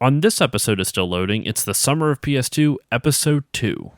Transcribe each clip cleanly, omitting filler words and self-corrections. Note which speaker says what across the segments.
Speaker 1: On this episode is still loading. It's the Summer of PS2, Episode 2.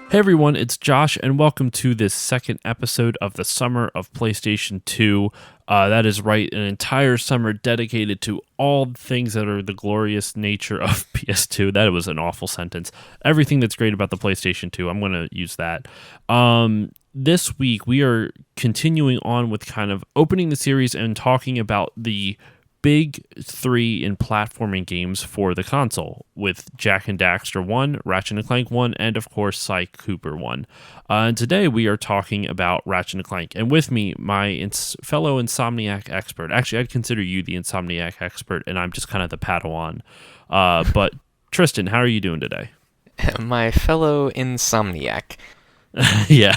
Speaker 1: Hey everyone, it's Josh, and welcome to this second episode of the Summer of PlayStation 2. That is right, an entire summer dedicated to all things that are the glorious nature of PS2. That was an awful sentence. Everything that's great about the PlayStation 2, I'm going to use that. This week, we are continuing on with kind of opening the series and talking about the big three in platforming games for the console, with Jak and Daxter 1, Ratchet and Clank 1, and of course Cy Cooper 1. And today we are talking about Ratchet and Clank. And with me, my fellow Insomniac expert. Actually, I'd consider you the Insomniac expert, and I'm just kind of the Padawan. But Tristan, how are you doing today?
Speaker 2: My fellow Insomniac.
Speaker 1: Yeah,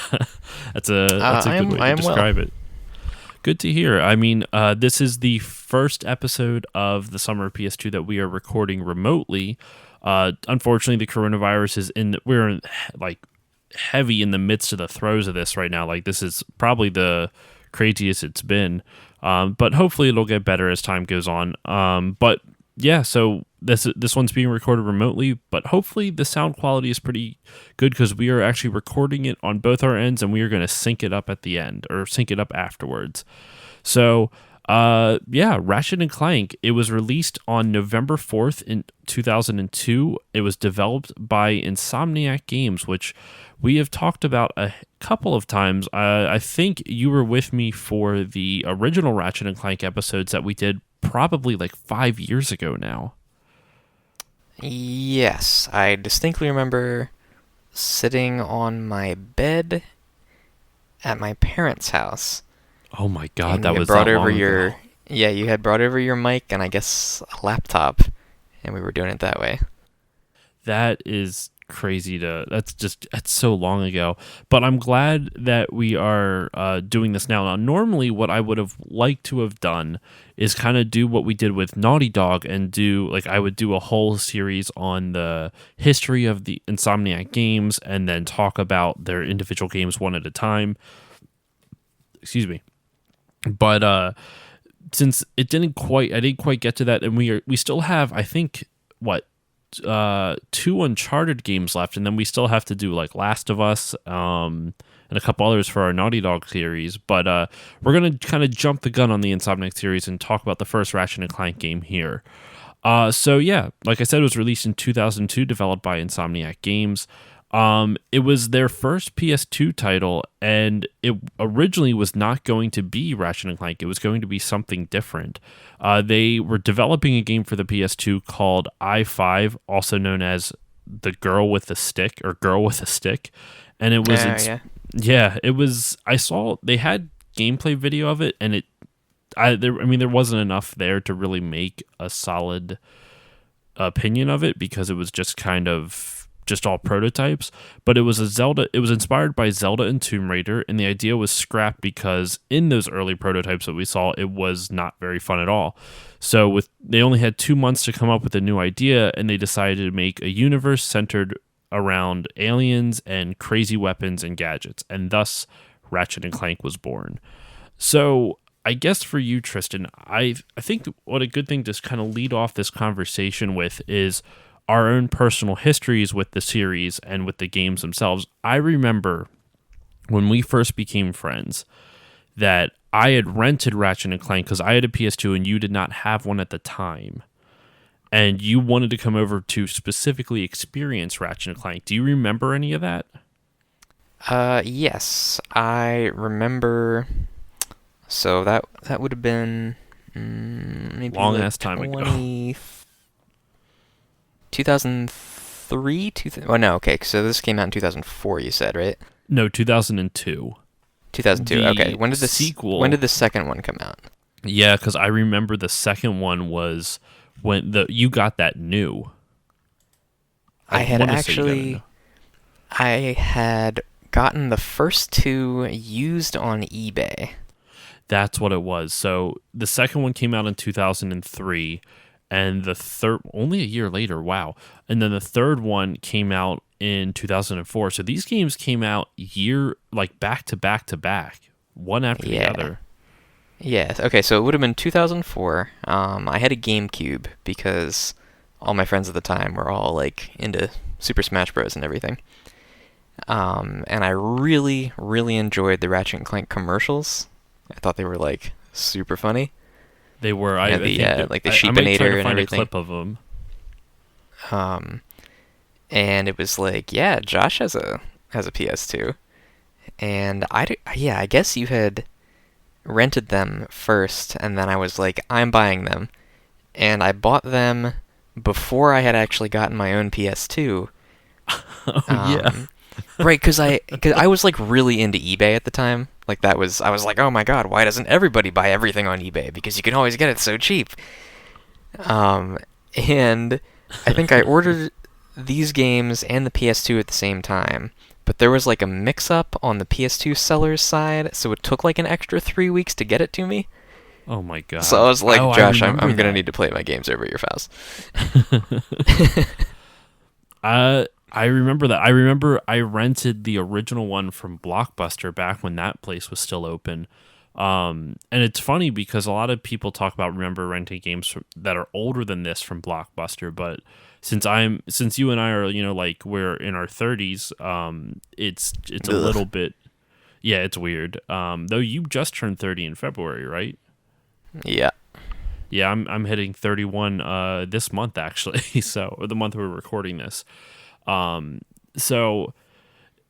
Speaker 1: that's a good way to describe it. Good to hear. I mean, this is the first episode of the Summer of PS2 that we are recording remotely. Unfortunately, the coronavirus is we're heavy in the midst of the throes of this right now. Like, this is probably the craziest it's been. But hopefully it'll get better as time goes on. But yeah, so this one's being recorded remotely, but hopefully the sound quality is pretty good because we are actually recording it on both our ends, and we are going to sync it up at the end, or sync it up afterwards. So, Ratchet and Clank, it was released on November 4th in 2002. It was developed by Insomniac Games, which we have talked about a couple of times. I think you were with me for the original Ratchet and Clank episodes that we did probably like 5 years ago now.
Speaker 2: Yes, I distinctly remember sitting on my bed at my parents' house.
Speaker 1: Oh my god, that was
Speaker 2: brought
Speaker 1: that
Speaker 2: over
Speaker 1: long ago.
Speaker 2: Yeah, you had brought over your mic and I guess a laptop, and we were doing it that way.
Speaker 1: That is crazy that's so long ago, but I'm glad that we are doing this now. Normally what I would have liked to have done is kind of do what we did with Naughty Dog and I would do a whole series on the history of the Insomniac games and then talk about their individual games one at a time. Excuse me. But since I didn't quite get to that, and we still have, I think, 2 Uncharted games left, and then we still have to do like Last of Us and a couple others for our Naughty Dog series, but we're going to kind of jump the gun on the Insomniac series and talk about the first Ratchet and Clank game here. So yeah, like I said, it was released in 2002, developed by Insomniac Games. It was their first PS2 title, and it originally was not going to be Ratchet and Clank. It was going to be something different. They were developing a game for the PS2 called I-5, also known as the Girl with a Stick, and it was it was. I saw they had gameplay video of it, and there wasn't enough there to really make a solid opinion of it because it was just kind of just all prototypes, but it was inspired by Zelda and Tomb Raider, and the idea was scrapped because in those early prototypes that we saw, it was not very fun at all. So they only had 2 months to come up with a new idea, and they decided to make a universe centered around aliens and crazy weapons and gadgets, and thus Ratchet and Clank was born. So I guess for you, Tristan, I think what a good thing to kind of lead off this conversation with is our own personal histories with the series and with the games themselves. I remember when we first became friends that I had rented Ratchet and Clank because I had a PS2 and you did not have one at the time. And you wanted to come over to specifically experience Ratchet and Clank. Do you remember any of that?
Speaker 2: Yes, I remember. So that would have been maybe
Speaker 1: long ass time ago.
Speaker 2: 2003? Oh, no, okay, so this came out in 2004, you said, right?
Speaker 1: No, 2002.
Speaker 2: 2002, okay. When did the
Speaker 1: sequel?
Speaker 2: When did the second one come out?
Speaker 1: Yeah, because I remember the second one was when you got that new. I
Speaker 2: I had
Speaker 1: want to say you got it new.
Speaker 2: actually, I had gotten the first two used on eBay.
Speaker 1: That's what it was. So the second one came out in 2003, and the third only a year later. Wow! And then the third one came out in 2004. So these games came out back to back to back, one after the
Speaker 2: Yeah.
Speaker 1: other.
Speaker 2: Yeah. Okay, so it would have been 2004. I had a GameCube because all my friends at the time were all like into Super Smash Bros. And everything. And I really, really enjoyed the Ratchet and Clank commercials. I thought they were like super funny.
Speaker 1: They were.
Speaker 2: You know,
Speaker 1: I
Speaker 2: the
Speaker 1: think that
Speaker 2: like the
Speaker 1: I might try
Speaker 2: Sheepinator
Speaker 1: to
Speaker 2: and
Speaker 1: find a
Speaker 2: everything.
Speaker 1: clip of them.
Speaker 2: Um, and it was like, yeah, Josh has a PS2, and yeah, I guess you had rented them first, and then I was like, I'm buying them, and I bought them before I had actually gotten my own PS2.
Speaker 1: Oh yeah.
Speaker 2: Um, right, cause I was like really into eBay at the time. Like I was like, oh my god, why doesn't everybody buy everything on eBay? Because you can always get it so cheap. Um, and I think I ordered these games and the PS2 at the same time, but there was like a mix-up on the PS2 seller's side, so it took like an extra 3 weeks to get it to me.
Speaker 1: Oh my
Speaker 2: So I
Speaker 1: god.
Speaker 2: was like,
Speaker 1: Oh, I
Speaker 2: Josh,
Speaker 1: remember
Speaker 2: I'm gonna
Speaker 1: that.
Speaker 2: need to play my games over at your house.
Speaker 1: I remember that. I remember I rented the original one from Blockbuster back when that place was still open. And it's funny because a lot of people talk about remember renting games that are older than this from Blockbuster, but since you and I are like we're in our 30s, it's a
Speaker 2: Ugh.
Speaker 1: little bit, yeah, it's weird. Though you just turned 30 in February, right?
Speaker 2: Yeah.
Speaker 1: Yeah, I'm hitting 31 this month actually, so or the month we're recording this. Um, so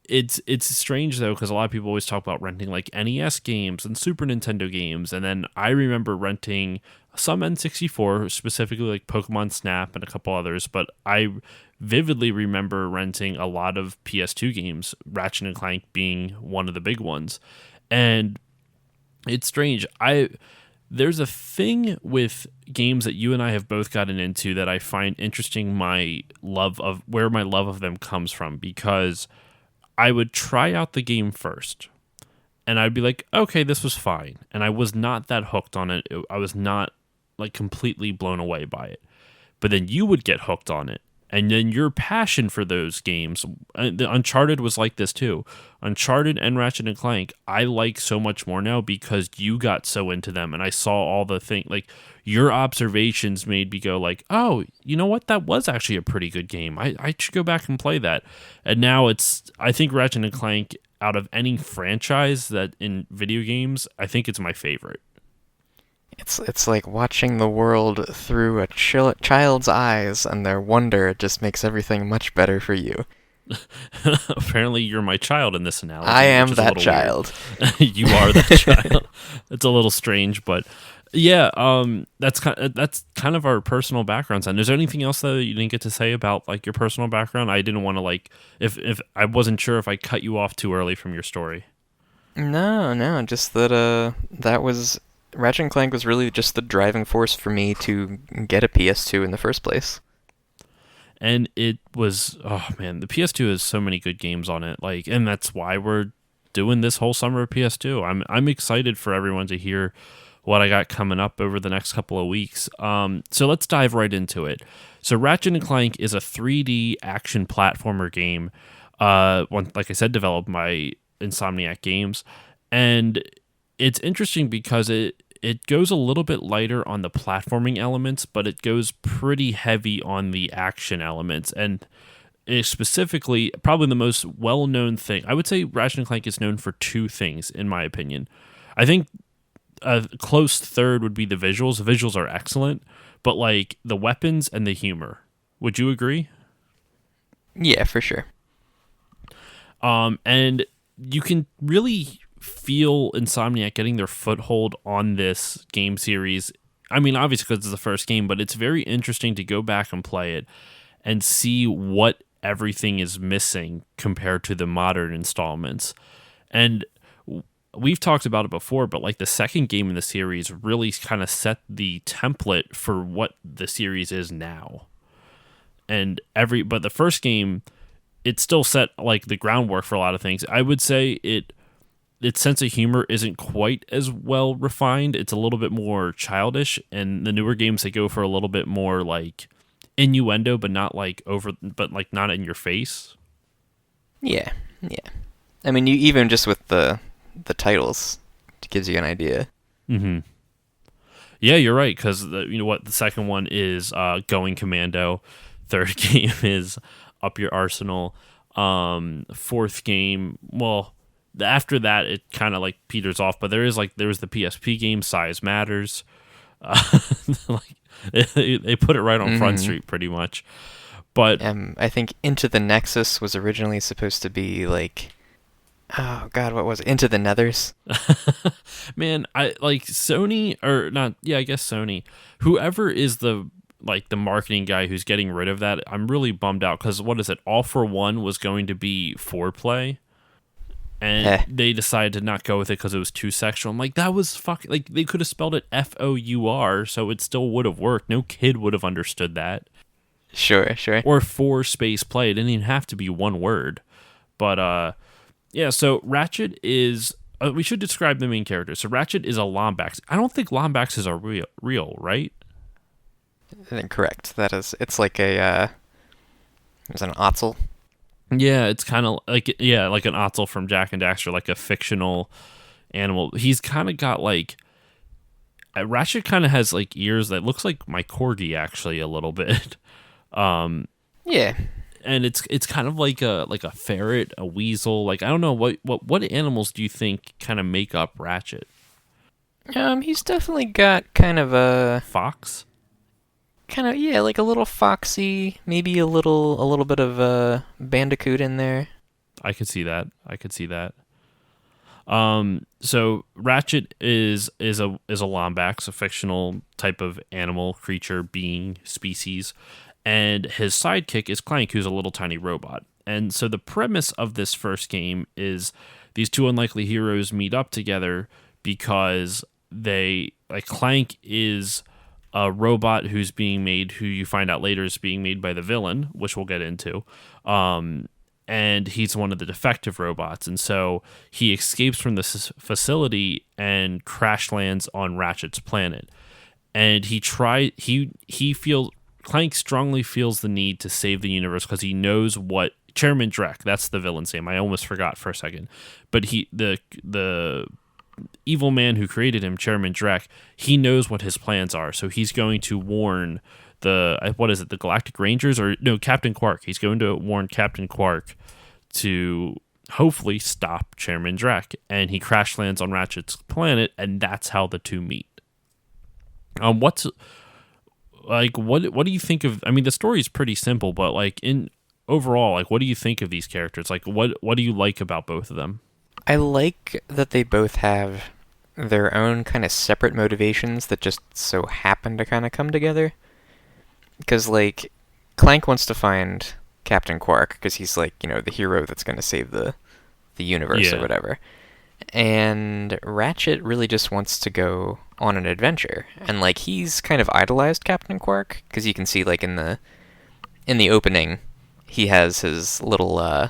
Speaker 1: it's strange though because a lot of people always talk about renting like NES games and Super Nintendo games, and then I remember renting some N64, specifically like Pokemon Snap and a couple others. But I vividly remember renting a lot of PS2 games, Ratchet and Clank being one of the big ones, and it's strange. I There's a thing with games that you and I have both gotten into that I find interesting. My love of them comes from because I would try out the game first and I'd be like, okay, this was fine. And I was not that hooked on it. I was not like completely blown away by it. But then you would get hooked on it. And then your passion for those games, the Uncharted was like this too. Uncharted and Ratchet and Clank, I like so much more now because you got so into them, and I saw all the thing. Like your observations made me go like, oh, you know what? That was actually a pretty good game. I should go back and play that. And now I think Ratchet and Clank, out of any franchise that in video games, I think it's my favorite.
Speaker 2: It's like watching the world through a child's eyes, and their wonder just makes everything much better for you.
Speaker 1: Apparently, you're my child in this
Speaker 2: I
Speaker 1: analogy, which
Speaker 2: am
Speaker 1: is a
Speaker 2: that
Speaker 1: little weird.
Speaker 2: child.
Speaker 1: You are that child. It's a little strange, but yeah, that's kind of our personal backgrounds. And is there anything else that you didn't get to say about like your personal background? I didn't want to like if I wasn't sure if I cut you off too early from your story.
Speaker 2: No, no, just that that was Ratchet and Clank was really just the driving force for me to get a PS2 in the first place.
Speaker 1: And it was, oh man, the PS2 has so many good games on it. Like, and that's why we're doing this whole summer of PS2. I'm excited for everyone to hear what I got coming up over the next couple of weeks. So let's dive right into it. So Ratchet and Clank is a 3D action platformer game. Like I said, developed by Insomniac Games, and it's interesting because it goes a little bit lighter on the platforming elements, but it goes pretty heavy on the action elements. And specifically, probably the most well-known thing, I would say Ratchet and Clank is known for two things, in my opinion. I think a close third would be the visuals. The visuals are excellent, but like the weapons and the humor. Would you agree?
Speaker 2: Yeah, for sure.
Speaker 1: And you can really feel Insomniac getting their foothold on this game series. I mean, obviously because it's the first game, but it's very interesting to go back and play it and see what everything is missing compared to the modern installments. And we've talked about it before, but like the second game in the series really kind of set the template for what the series is now. And but the first game, it still set like the groundwork for a lot of things. I would say its sense of humor isn't quite as well refined. It's a little bit more childish, and the newer games, they go for a little bit more like innuendo, but not like but like not in your face.
Speaker 2: Yeah, yeah. I mean, you even just with the titles, it gives you an idea.
Speaker 1: Mm-hmm. Yeah, you're right, because you know what, the second one is Going Commando. Third game is Up Your Arsenal. Fourth game, well, after that it kind of like peters off, but there was the PSP game Size Matters. Like they put it right on Front Street pretty much. But
Speaker 2: I think Into the Nexus was originally supposed to be like, oh god, what was it? Into the Nethers?
Speaker 1: Man, I like Sony, or not, yeah, I guess Sony. Whoever is the marketing guy who's getting rid of that, I'm really bummed out, because what is it? All for One was going to be foreplay, and they decided to not go with it because it was too sexual. I'm like, that was like, they could have spelled it FOUR, so it still would have worked. No kid would have understood that.
Speaker 2: Sure.
Speaker 1: Or for space play. It didn't even have to be one word. But yeah, so Ratchet is we should describe the main character. So Ratchet is a Lombax. I don't think Lombaxes are real, right?
Speaker 2: I think correct. That is, it's like a it's an Otzel.
Speaker 1: Yeah, it's kind of like like an Otzel from Jak and Daxter, like a fictional animal. He's kind of got like Ratchet kind of has like ears that looks like my corgi actually a little bit.
Speaker 2: Yeah.
Speaker 1: And it's kind of like a ferret, a weasel. Like, I don't know what animals do you think kind of make up Ratchet?
Speaker 2: He's definitely got kind of a
Speaker 1: fox.
Speaker 2: Kind of, yeah, like a little foxy, maybe a little bit of a bandicoot in there.
Speaker 1: I could see that. So Ratchet is a Lombax, a fictional type of animal, creature, being, species. And his sidekick is Clank, who's a little tiny robot. And so the premise of this first game is these two unlikely heroes meet up together because Clank is a robot who you find out later is being made by the villain, which we'll get into. And he's one of the defective robots. And so he escapes from this facility and crash lands on Ratchet's planet. And Clank strongly feels the need to save the universe because he knows what Chairman Drek, that's the villain's name. I almost forgot for a second. But the evil man who created him, Chairman Drek, he knows what his plans are. So he's going to warn the Galactic Rangers, or no, Captain Quark. He's going to warn Captain Quark to hopefully stop Chairman Drek. And he crash lands on Ratchet's planet, and that's how the two meet. What do you think of? I mean, the story is pretty simple, but like in overall, like what do you think of these characters? Like what do you like about both of them?
Speaker 2: I like that they both have their own kind of separate motivations that just so happen to kind of come together. Because like Clank wants to find Captain Quark because he's like, you know, the hero that's going to save the universe or whatever. And Ratchet really just wants to go on an adventure, and like he's kind of idolized Captain Quark because you can see like in the opening he has his little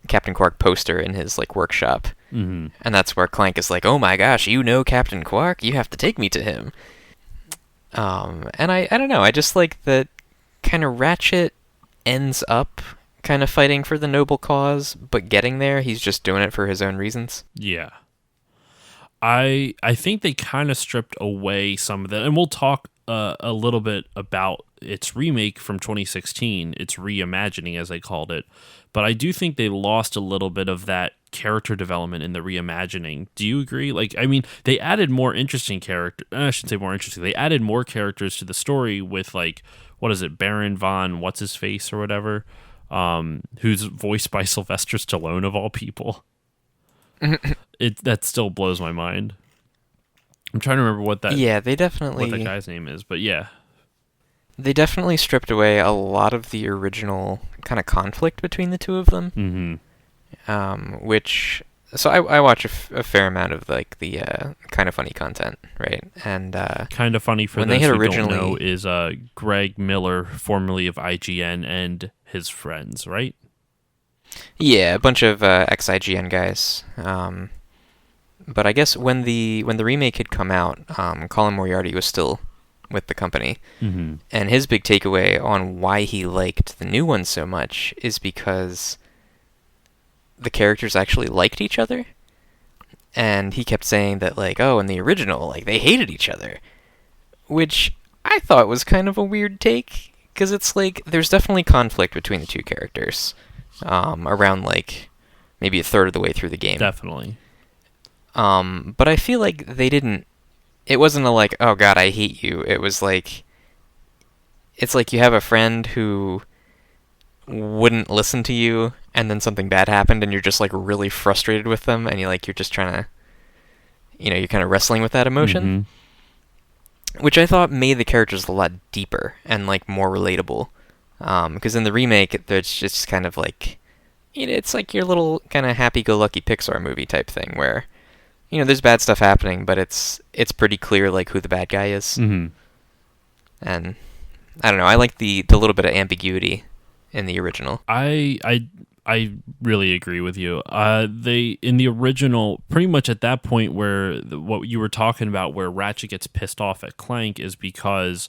Speaker 2: Captain Quark poster in his like workshop, and that's where Clank is like, oh my gosh, you know Captain Quark, you have to take me to him. And I don't know, I just like that kind of Ratchet ends up kind of fighting for the noble cause, but getting there, he's just doing it for his own reasons.
Speaker 1: Yeah. I think they kind of stripped away some of that, and we'll talk a little bit about its remake from 2016, its reimagining as they called it, but I do think they lost a little bit of that character development in the reimagining. Do you agree? Like, I mean, they added more interesting characters. I shouldn't say more interesting. They added more characters to the story with like, what is it, Baron von what's his face or whatever. Who's voiced by Sylvester Stallone of all people. That still blows my mind. I'm trying to remember what that guy's name is, but yeah.
Speaker 2: They definitely stripped away a lot of the original kind of conflict between the two of them. Which so I watch a fair amount of like the kind of funny content, right? And
Speaker 1: Kind of funny for
Speaker 2: when
Speaker 1: those
Speaker 2: they had
Speaker 1: who don't
Speaker 2: originally,
Speaker 1: know is Greg Miller, formerly of IGN, and his friends, right?
Speaker 2: yeah, a bunch of ex-IGN guys. But I guess when the remake had come out, Colin Moriarty was still with the company,
Speaker 1: Mm-hmm.
Speaker 2: and his big takeaway on why he liked the new one so much is because the characters actually liked each other. And he kept saying that, like, oh, in the original, like, they hated each other. Which I thought was kind of a weird take, because it's like, there's definitely conflict between the two characters. Around, like, maybe a third of the way through the game.
Speaker 1: Definitely.
Speaker 2: But I feel like they didn't, it wasn't a, like, oh god, I hate you. It was like, it's like you have a friend who wouldn't listen to you, and then something bad happened, and you're just, like, really frustrated with them, and you're just trying to, you're kind of wrestling with that emotion.
Speaker 1: Mm-hmm.
Speaker 2: Which I thought made the characters a lot deeper and, like, more relatable. Because in the remake, it's just kind of like, it's like your little kind of happy-go-lucky Pixar movie type thing where, there's bad stuff happening, but it's pretty clear, like, who the bad guy is.
Speaker 1: Mm-hmm.
Speaker 2: And I don't know, I like the little bit of ambiguity in the original.
Speaker 1: I really agree with you. They in the original, pretty much at that point where what you were talking about, where Ratchet gets pissed off at Clank, is because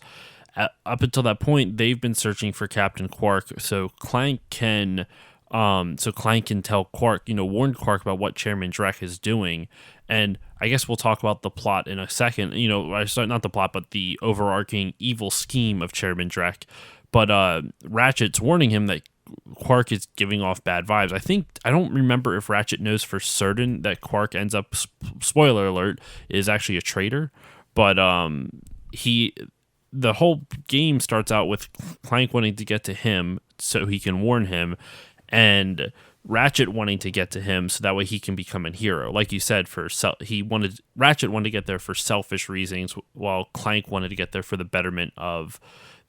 Speaker 1: up until that point they've been searching for Captain Quark, so Clank can tell Quark, warn Quark about what Chairman Drek is doing. And I guess we'll talk about the plot in a second. Not the plot, but the overarching evil scheme of Chairman Drek. But Ratchet's warning him that Quark is giving off bad vibes. I don't remember if Ratchet knows for certain that Quark ends up, spoiler alert, is actually a traitor. But the whole game starts out with Clank wanting to get to him so he can warn him, and Ratchet wanting to get to him so that way he can become a hero. Like you said, Ratchet wanted to get there for selfish reasons, while Clank wanted to get there for the betterment of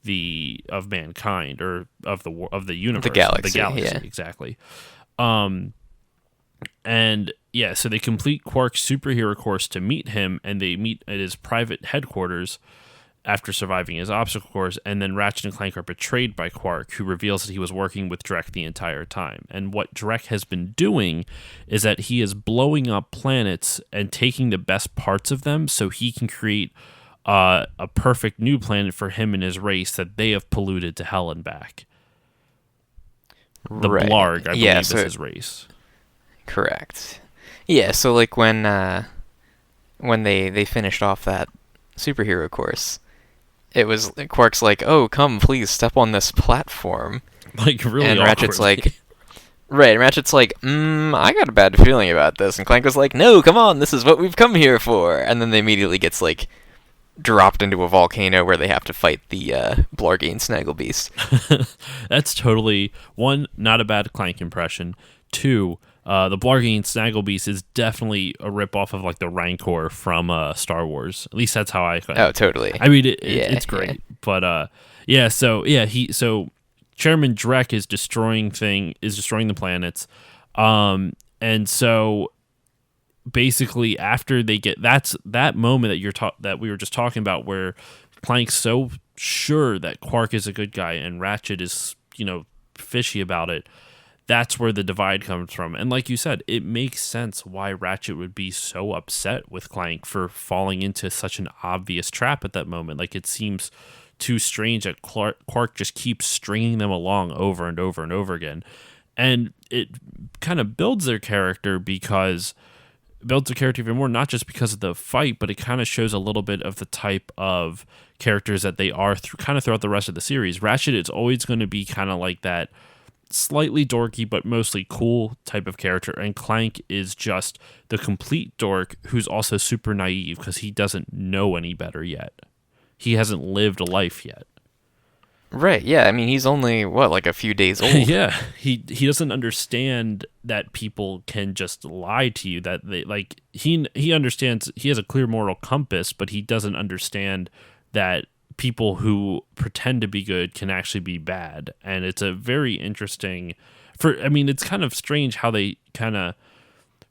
Speaker 1: mankind, or of the universe,
Speaker 2: the galaxy,
Speaker 1: yeah. Exactly. And yeah, so they complete Quark's superhero course to meet him, and they meet at his private headquarters after surviving his obstacle course, and then Ratchet and Clank are betrayed by Quark, who reveals that he was working with Drek the entire time. And what Drek has been doing is that he is blowing up planets and taking the best parts of them so he can create a perfect new planet for him and his race that they have polluted to hell and back. The
Speaker 2: Right.
Speaker 1: Blarg, I believe,
Speaker 2: Yeah,
Speaker 1: is his race.
Speaker 2: Correct. Yeah, so like when they finished off that superhero course, it was Quark's like, "Oh, come, please step on this platform."
Speaker 1: Like, really
Speaker 2: And Ratchet's
Speaker 1: awkwardly.
Speaker 2: like, right, and Ratchet's like, I got a bad feeling about this. And Clank was like, "No, come on, this is what we've come here for." And then they immediately gets like dropped into a volcano where they have to fight the Blargine Snagglebeast.
Speaker 1: That's totally, one, not a bad Clank impression. Two, the Blargine Snagglebeast is definitely a ripoff of like the Rancor from Star Wars. At least that's how I.
Speaker 2: Oh, totally.
Speaker 1: I mean,
Speaker 2: Yeah,
Speaker 1: it's great,
Speaker 2: yeah.
Speaker 1: but yeah. So Chairman Drek is destroying the planets, and so basically after they get that moment that we were just talking about, where Clank's so sure that Quark is a good guy and Ratchet is fishy about it. That's where the divide comes from. And like you said, it makes sense why Ratchet would be so upset with Clank for falling into such an obvious trap at that moment. Like, it seems too strange that Quark just keeps stringing them along over and over and over again. And it kind of builds their character even more, not just because of the fight, but it kind of shows a little bit of the type of characters that they are kind of throughout the rest of the series. Ratchet is always going to be kind of like that slightly dorky but mostly cool type of character, and Clank is just the complete dork who's also super naive because he doesn't know any better yet. He hasn't lived a life yet.
Speaker 2: Right, yeah, I mean, he's only, like a few days old?
Speaker 1: Yeah, he doesn't understand that people can just lie to you, that they, like, he understands, he has a clear moral compass, but he doesn't understand that people who pretend to be good can actually be bad. And it's a very interesting it's kind of strange how they kind of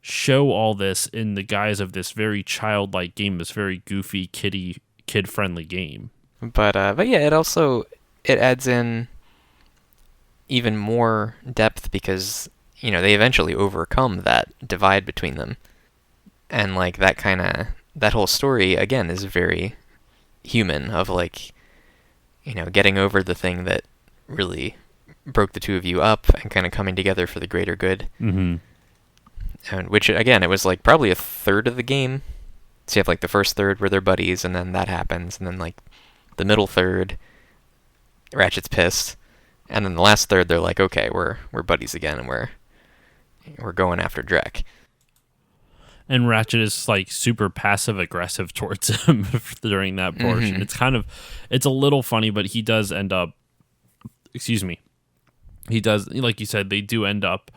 Speaker 1: show all this in the guise of this very childlike game, this very goofy, kid-friendly game.
Speaker 2: But yeah, it adds in even more depth because they eventually overcome that divide between them, and like that whole story again is very human of like getting over the thing that really broke the two of you up and kind of coming together for the greater good.
Speaker 1: Mm-hmm.
Speaker 2: And which again, it was like probably a third of the game. So you have like the first third where they're buddies, and then that happens, and then like the middle third, Ratchet's pissed, and then the last third they're like, okay, we're buddies again, and we're going after Drek.
Speaker 1: And Ratchet is like super passive aggressive towards him during that portion.
Speaker 2: Mm-hmm.
Speaker 1: It's a little funny, but he does end up, he does, like you said, they do end up,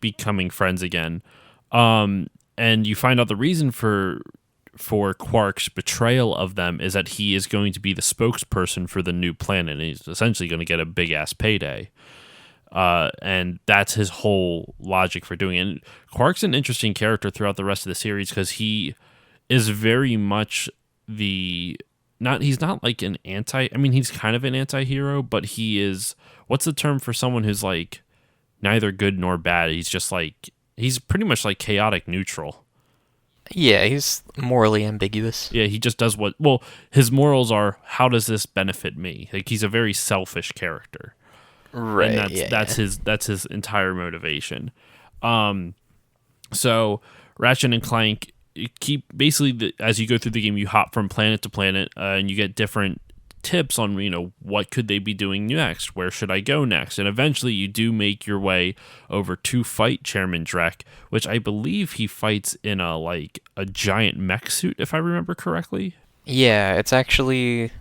Speaker 1: becoming friends again. And you find out the reason for Quark's betrayal of them is that he is going to be the spokesperson for the new planet, and he's essentially going to get a big ass payday. And that's his whole logic for doing it. And Quark's an interesting character throughout the rest of the series because he is very much he's not like an he's kind of an anti-hero, but he is, what's the term for someone who's like neither good nor bad? He's just like, he's pretty much like chaotic neutral.
Speaker 2: Yeah, he's morally ambiguous.
Speaker 1: Yeah, he just does his morals are, how does this benefit me? Like, he's a very selfish character.
Speaker 2: Right.
Speaker 1: And that's his entire motivation. So Ratchet and Clank keep basically, as you go through the game, you hop from planet to planet, and you get different tips on what could they be doing next, where should I go next, and eventually you do make your way over to fight Chairman Drek, which I believe he fights in a giant mech suit, if I remember correctly.
Speaker 2: Yeah, it's actually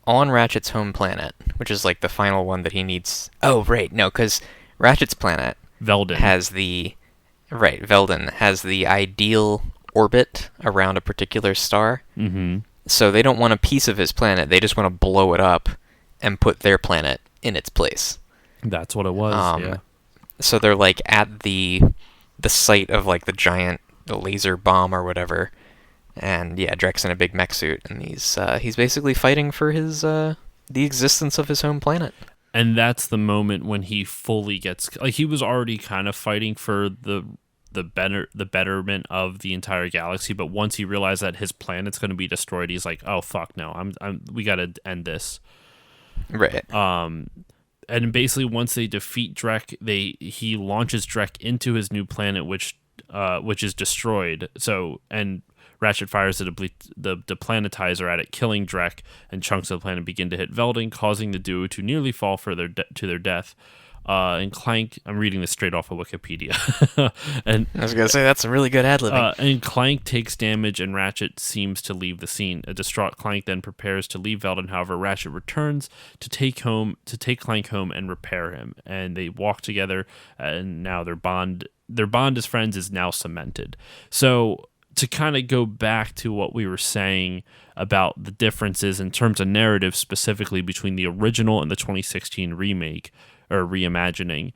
Speaker 2: on Ratchet's home planet, which is like the final one that he needs. Oh, right, no, because Ratchet's planet,
Speaker 1: Veldin,
Speaker 2: has the ideal orbit around a particular star.
Speaker 1: Mm-hmm.
Speaker 2: So they don't want a piece of his planet, they just want to blow it up and put their planet in its place.
Speaker 1: That's what it was, yeah.
Speaker 2: So they're like at the site of like the laser bomb or whatever. And yeah, Drek's in a big mech suit, and he's basically fighting for the existence of his home planet.
Speaker 1: And that's the moment when he fully gets, he was already kind of fighting for the betterment of the entire galaxy, but once he realized that his planet's going to be destroyed, he's like, oh fuck no, we got to end this.
Speaker 2: Right.
Speaker 1: And basically once they defeat Drek, he launches Drek into his new planet, which is destroyed. So, and Ratchet fires the planetizer at it, killing Drek, and chunks of the planet begin to hit Veldin, causing the duo to nearly fall to their death. And Clank, I'm reading this straight off of Wikipedia. And
Speaker 2: I was going to say, that's a really good ad-libbing.
Speaker 1: And Clank takes damage, and Ratchet seems to leave the scene. A distraught Clank then prepares to leave Veldin. However, Ratchet returns to take Clank home and repair him. And they walk together, and now their bond as friends is now cemented. So, to kind of go back to what we were saying about the differences in terms of narrative, specifically between the original and the 2016 remake or reimagining,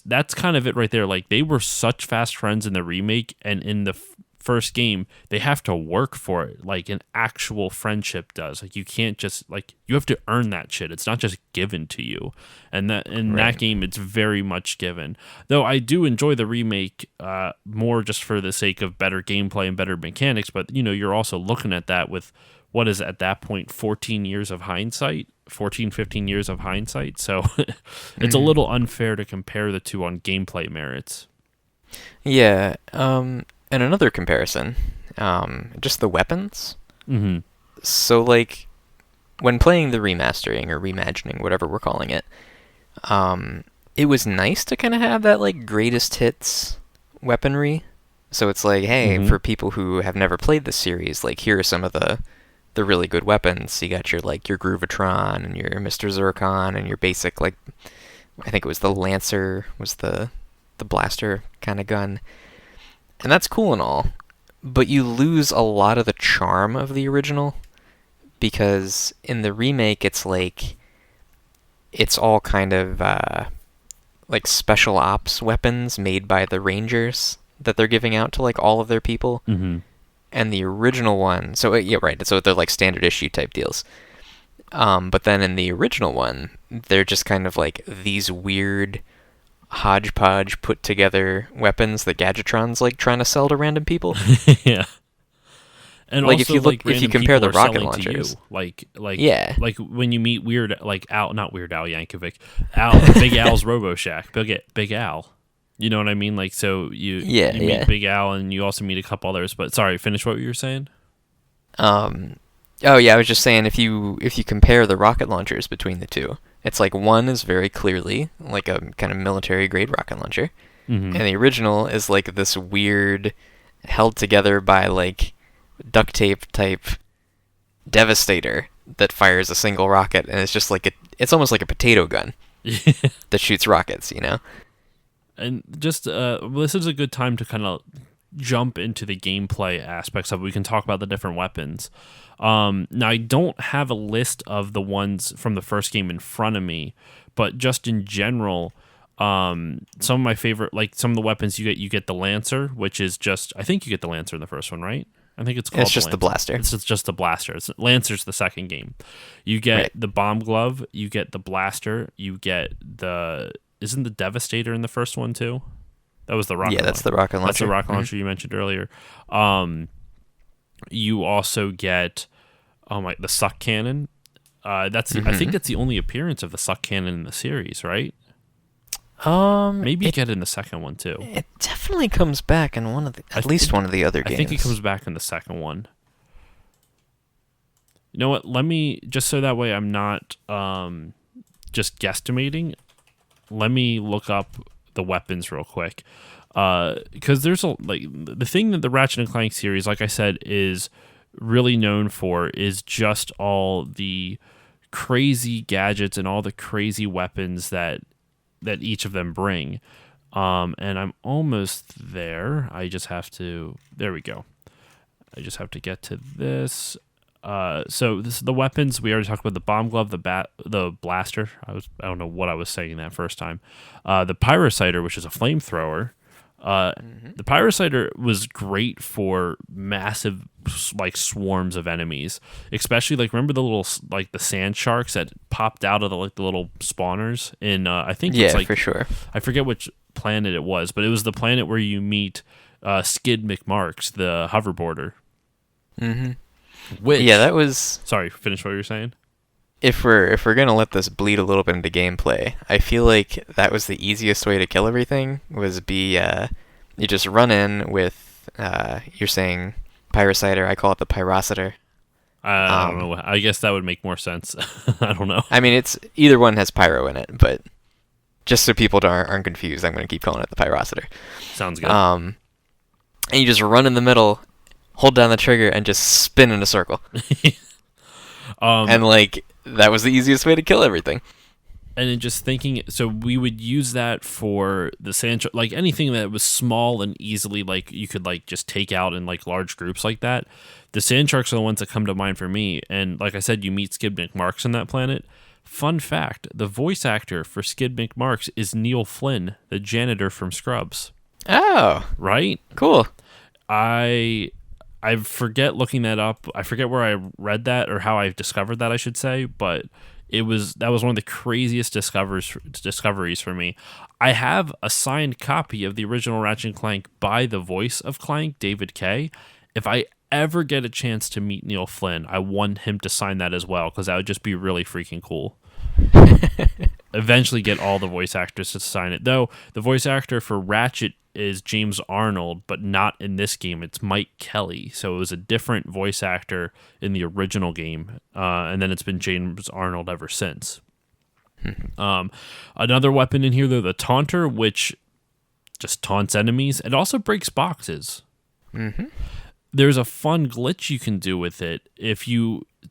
Speaker 1: that's kind of it right there. Like, they were such fast friends in the remake, and in the first game, they have to work for it like an actual friendship does. Like, you can't just, like, you have to earn that shit. It's not just given to you. And that in that game, it's very much given. Though I do enjoy the remake more just for the sake of better gameplay and better mechanics, but you're also looking at that with what is at that point 15 years of hindsight. So it's a little unfair to compare the two on gameplay merits.
Speaker 2: Yeah, and another comparison, just the weapons.
Speaker 1: Mm-hmm.
Speaker 2: So, like, when playing the remastering or reimagining, whatever we're calling it, it was nice to kind of have that, like, greatest hits weaponry. So it's like, hey, for people who have never played this series, like, here are some of the really good weapons. You got your Groovatron and your Mr. Zircon and your basic, like, I think it was the Lancer was the blaster kind of gun. And that's cool and all, but you lose a lot of the charm of the original, because in the remake it's like, it's all kind of like special ops weapons made by the Rangers that they're giving out to like all of their people.
Speaker 1: Mm-hmm.
Speaker 2: And the original one, so yeah, right. So they're like standard issue type deals. But then in the original one, they're just kind of like these weird hodgepodge put together weapons that Gadgetron's like trying to sell to random people.
Speaker 1: Yeah. And
Speaker 2: Like
Speaker 1: also,
Speaker 2: if you look, if you compare the rocket launchers, yeah,
Speaker 1: like when you meet Weird, like Al, not Weird Al Yankovic, Big Al's RoboShack, Big Al. You know what I mean? Like, so you meet Big Al, and you also meet a couple others. But sorry, finish what you were saying.
Speaker 2: Oh yeah, I was just saying if you compare the rocket launchers between the two, it's like one is very clearly like a kind of military grade rocket launcher,
Speaker 1: Mm-hmm.
Speaker 2: and the original is like this weird, held together by like duct tape type devastator that fires a single rocket, and it's just like it's almost like a potato gun that shoots rockets, you know?
Speaker 1: And just this is a good time to kind of jump into the gameplay aspects of it. We can talk about the different weapons. Now, I don't have a list of the ones from the first game in front of me, but just in general, some of my favorite, like some of the weapons you get the Lancer, which is just, I think you get the Lancer in the first one, right? I think it's called.
Speaker 2: It's just the blaster.
Speaker 1: It's just the blaster. Lancer's the second game. You get the bomb glove. You get the blaster. You get isn't the Devastator in the first one too? That was the rocket.
Speaker 2: Yeah, that's the rocket launcher.
Speaker 1: That's the rocket launcher you mentioned earlier. You also get the suck cannon. I think that's the only appearance of the suck cannon in the series, right? Maybe you get it in the second one too.
Speaker 2: It definitely comes back in one of at least one of the other games.
Speaker 1: I think it comes back in the second one. You know what? Let me, just so that way I'm not just guesstimating, let me look up the weapons real quick. Because there's the thing that the Ratchet and Clank series, like I said, is really known for is just all the crazy gadgets and all the crazy weapons that each of them bring. And I'm almost there. I just have to, there we go. I just have to get to this. So this is the weapons. We already talked about the bomb glove, the blaster. I don't know what I was saying that first time. The Pyrociter, which is a flamethrower. The Pyrociter was great for massive like swarms of enemies, especially like remember the little like the sand sharks that popped out of the little spawners in I think it's like,
Speaker 2: for sure.
Speaker 1: I forget which planet it was, but it was the planet where you meet Skid McMarks, the hoverboarder.
Speaker 2: Mm-hmm.
Speaker 1: Which,
Speaker 2: yeah, that was.
Speaker 1: Sorry, finish what you were saying.
Speaker 2: If we're gonna let this bleed a little bit into gameplay, I feel like that was the easiest way to kill everything. You just run in with you're saying Pyrociter. I call it the Pyrociter.
Speaker 1: I don't know. I guess that would make more sense. I don't know.
Speaker 2: I mean, it's either one has pyro in it, but just so people aren't confused, I'm gonna keep calling it the Pyrociter.
Speaker 1: Sounds good.
Speaker 2: And you just run in the middle, hold down the trigger, and just spin in a circle. And like that was the easiest way to kill everything.
Speaker 1: And then just thinking, so we would use that for the sand, like anything that was small and easily like you could like just take out in like large groups like that. The sand sharks are the ones that come to mind for me. And like I said, you meet Skid McMarks on that planet. Fun fact: the voice actor for Skid McMarks is Neil Flynn, the janitor from Scrubs.
Speaker 2: Oh,
Speaker 1: right,
Speaker 2: cool.
Speaker 1: I forget looking that up. I forget where I read that or how I discovered that, I should say, but that was one of the craziest discoveries for me. I have a signed copy of the original Ratchet and Clank by the voice of Clank, David Kay. If I ever get a chance to meet Neil Flynn, I want him to sign that as well, because that would just be really freaking cool. Eventually get all the voice actors to sign it. Though the voice actor for Ratchet is James Arnold, but not in this game. It's Mike Kelly. So it was a different voice actor in the original game, and then it's been James Arnold ever since. Another weapon in here, though, the Taunter, which just taunts enemies. It also breaks boxes.
Speaker 2: Mm-hmm.
Speaker 1: There's a fun glitch you can do with it.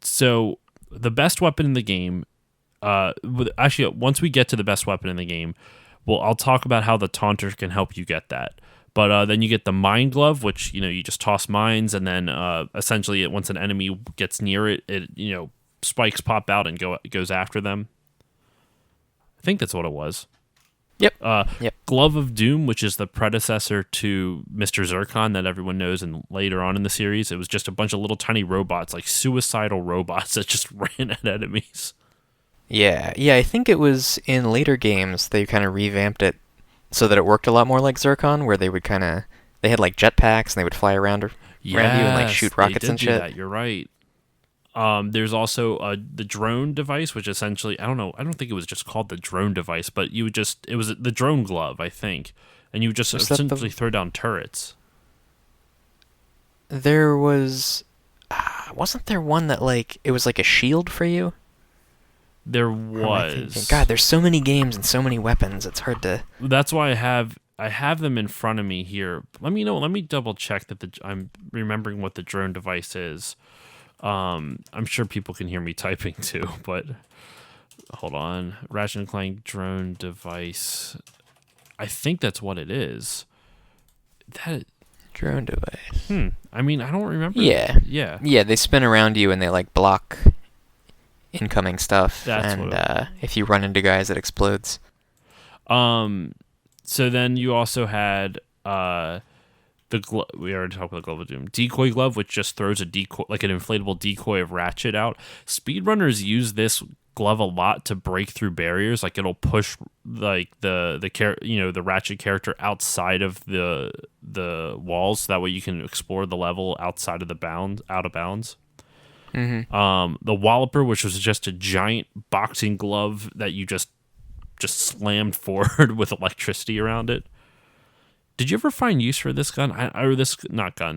Speaker 1: So the best weapon in the game, actually, once we get to the best weapon in the game, well, I'll talk about how the Taunter can help you get that. But then you get the Mine Glove, which, you just toss mines, and then essentially once an enemy gets near it, spikes pop out and goes after them. I think that's what it was.
Speaker 2: Yep. Yep.
Speaker 1: Glove of Doom, which is the predecessor to Mr. Zircon that everyone knows, and later on in the series, it was just a bunch of little tiny robots, like suicidal robots that just ran at enemies.
Speaker 2: Yeah. Yeah, I think it was in later games they kind of revamped it so that it worked a lot more like Zircon, where they would kind of they had like jetpacks and they would fly around around you and like shoot rockets and shit.
Speaker 1: That. You're right. There's also the drone device, which essentially I don't think it was just called the drone device, but it was the drone glove, I think, and you would just essentially throw down turrets.
Speaker 2: There was, wasn't there one that like it was like a shield for you?
Speaker 1: There was.
Speaker 2: God, there's so many games and so many weapons. It's hard to.
Speaker 1: That's why I have them in front of me here. Let me double check that I'm remembering what the drone device is. I'm sure people can hear me typing too, but hold on. Ratchet and Clank drone device. I think that's what it is. That
Speaker 2: drone device.
Speaker 1: I mean, I don't remember.
Speaker 2: Yeah.
Speaker 1: Yeah.
Speaker 2: Yeah, they spin around you and they like block incoming stuff.
Speaker 1: That's
Speaker 2: and if you run into guys, it explodes.
Speaker 1: So then you also had we already talked about the Glove of Doom. Decoy Glove, which just throws a decoy, like an inflatable decoy of Ratchet out. Speedrunners use this glove a lot to break through barriers. Like it'll push like the Ratchet character outside of the walls. So that way you can explore the level outside of out of bounds.
Speaker 2: Mm-hmm.
Speaker 1: The Walloper, which was just a giant boxing glove that you just slammed forward with electricity around it. Did you ever find use for this gun?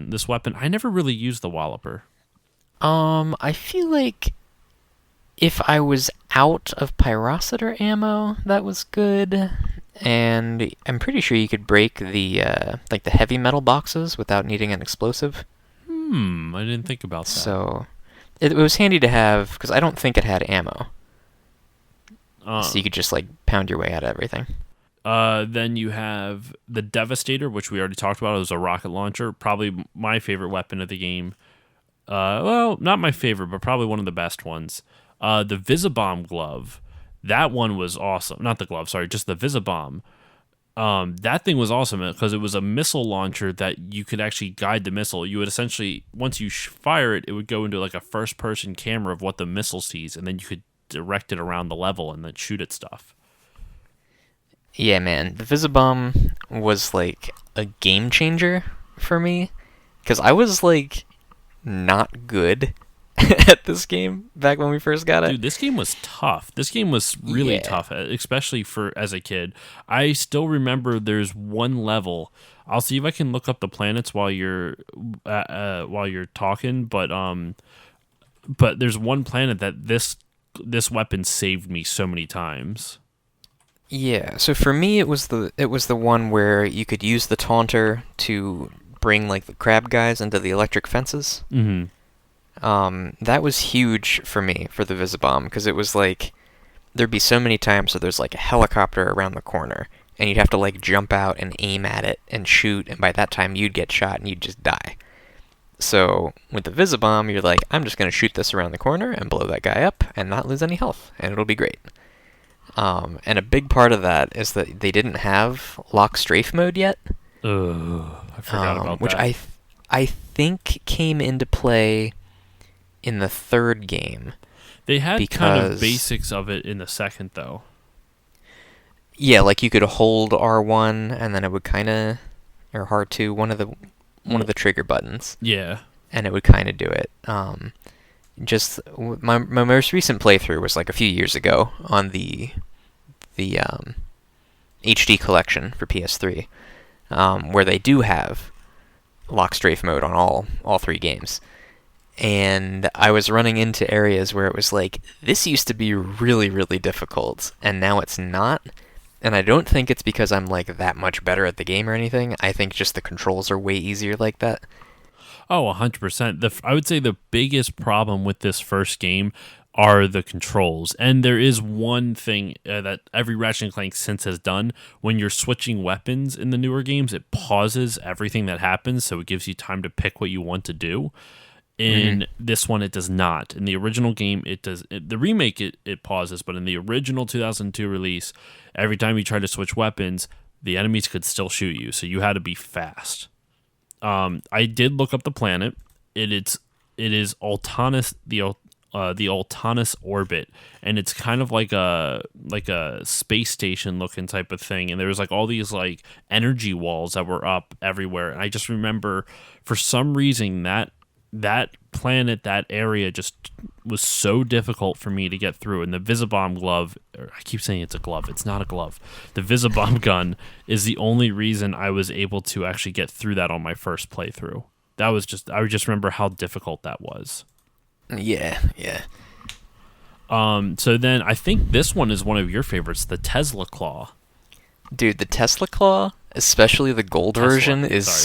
Speaker 1: This weapon? I never really used the Walloper.
Speaker 2: I feel like if I was out of pyrocitor ammo, that was good. And I'm pretty sure you could break the the heavy metal boxes without needing an explosive.
Speaker 1: I didn't think about that.
Speaker 2: So it was handy to have because I don't think it had ammo. So you could just like pound your way out of everything.
Speaker 1: Then you have the Devastator, which we already talked about. It was a rocket launcher, probably my favorite weapon of the game. Well, not my favorite, but probably one of the best ones. The Visibomb glove, that one was awesome. Not the glove, sorry, just the Visibomb. That thing was awesome because it was a missile launcher that you could actually guide the missile. You would essentially, once you fire it, it would go into like a first-person camera of what the missile sees, and then you could direct it around the level and then shoot at stuff.
Speaker 2: Yeah, man, the Visibomb was like a game changer for me because I was like not good at this game back when we first got it.
Speaker 1: Dude, this game was tough. This game was really tough, especially for as a kid. I still remember there's one level. I'll see if I can look up the planets while you're talking, but there's one planet that this weapon saved me so many times.
Speaker 2: Yeah, so for me it was the one where you could use the taunter to bring like the crab guys into the electric fences.
Speaker 1: Mm-hmm.
Speaker 2: That was huge for me for the Visibomb because it was like there'd be so many times so there's like a helicopter around the corner and you'd have to like jump out and aim at it and shoot, and by that time you'd get shot and you'd just die. So with the Visibomb, you're like, I'm just gonna shoot this around the corner and blow that guy up and not lose any health, and it'll be great. And a big part of that is that they didn't have lock strafe mode yet.
Speaker 1: I forgot about
Speaker 2: which
Speaker 1: that.
Speaker 2: I think came into play in the third game.
Speaker 1: They had kind of basics of it in the second, though.
Speaker 2: Yeah, like you could hold R1 and then it would kind of, or R2, one of the trigger buttons.
Speaker 1: Yeah. And
Speaker 2: it would kind of do it. Just my most recent playthrough was like a few years ago on the HD collection for PS3, where they do have lock strafe mode on all three games. And I was running into areas where it was like, this used to be really, really difficult, and now it's not. And I don't think it's because I'm like that much better at the game or anything. I think just the controls are way easier like that.
Speaker 1: Oh, 100%. I would say the biggest problem with this first game are the controls. And there is one thing that every Ratchet & Clank since has done. When you're switching weapons in the newer games, it pauses everything that happens, so it gives you time to pick what you want to do.
Speaker 2: Hmm.
Speaker 1: In this one, it does not. In the original game, it does. The remake, it pauses, but in the original 2002 release, every time you tried to switch weapons, the enemies could still shoot you, so you had to be fast. I did look up the planet. It is Altanus, the Altanus orbit, and it's kind of like a space station looking type of thing. And there was like all these like energy walls that were up everywhere. And I just remember for some reason that planet, that area just was so difficult for me to get through. And the Visibomb glove, or I keep saying it's a glove, it's not a glove. The Visibomb gun is the only reason I was able to actually get through that on my first playthrough. I just remember how difficult that was.
Speaker 2: Yeah, yeah.
Speaker 1: So then I think this one is one of your favorites, the Tesla Claw.
Speaker 2: Dude, the Tesla Claw, especially the gold
Speaker 1: Tesla,
Speaker 2: version, is
Speaker 1: sorry.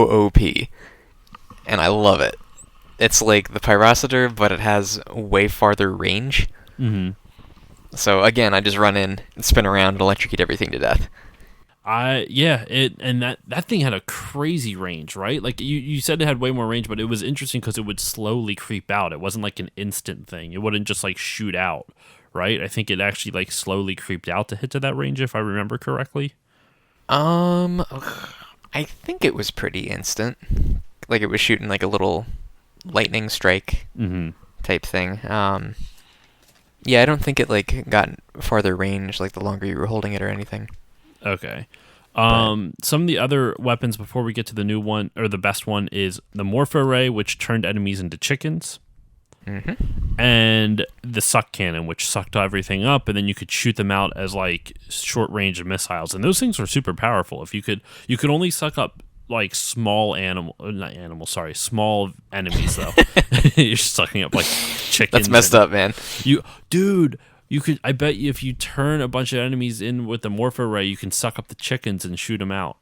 Speaker 2: so OP. And I love it. It's like the Pyrocitor, but it has way farther range.
Speaker 1: Mm-hmm.
Speaker 2: So again, I just run in and spin around and electrocute everything to death.
Speaker 1: That thing had a crazy range, right? Like you said it had way more range, but it was interesting because it would slowly creep out. It wasn't like an instant thing. It wouldn't just like shoot out, right? I think it actually like slowly creeped out to hit to that range, if I remember correctly.
Speaker 2: I think it was pretty instant. Like it was shooting like a little lightning strike
Speaker 1: Mm-hmm.
Speaker 2: type thing. Yeah, I don't think it like got farther range like the longer you were holding it or anything.
Speaker 1: Okay.
Speaker 2: But
Speaker 1: Some of the other weapons before we get to the new one, or the best one, is the Morpho Ray, which turned enemies into chickens, and the Suck Cannon, which sucked everything up, and then you could shoot them out as like short range missiles, and those things were super powerful. If you could only suck up like small small enemies though. You're sucking up like chickens.
Speaker 2: that's messed up, man.
Speaker 1: You, dude. You could. I bet you if you turn a bunch of enemies in with the Morpho Ray, you can suck up the chickens and shoot them out.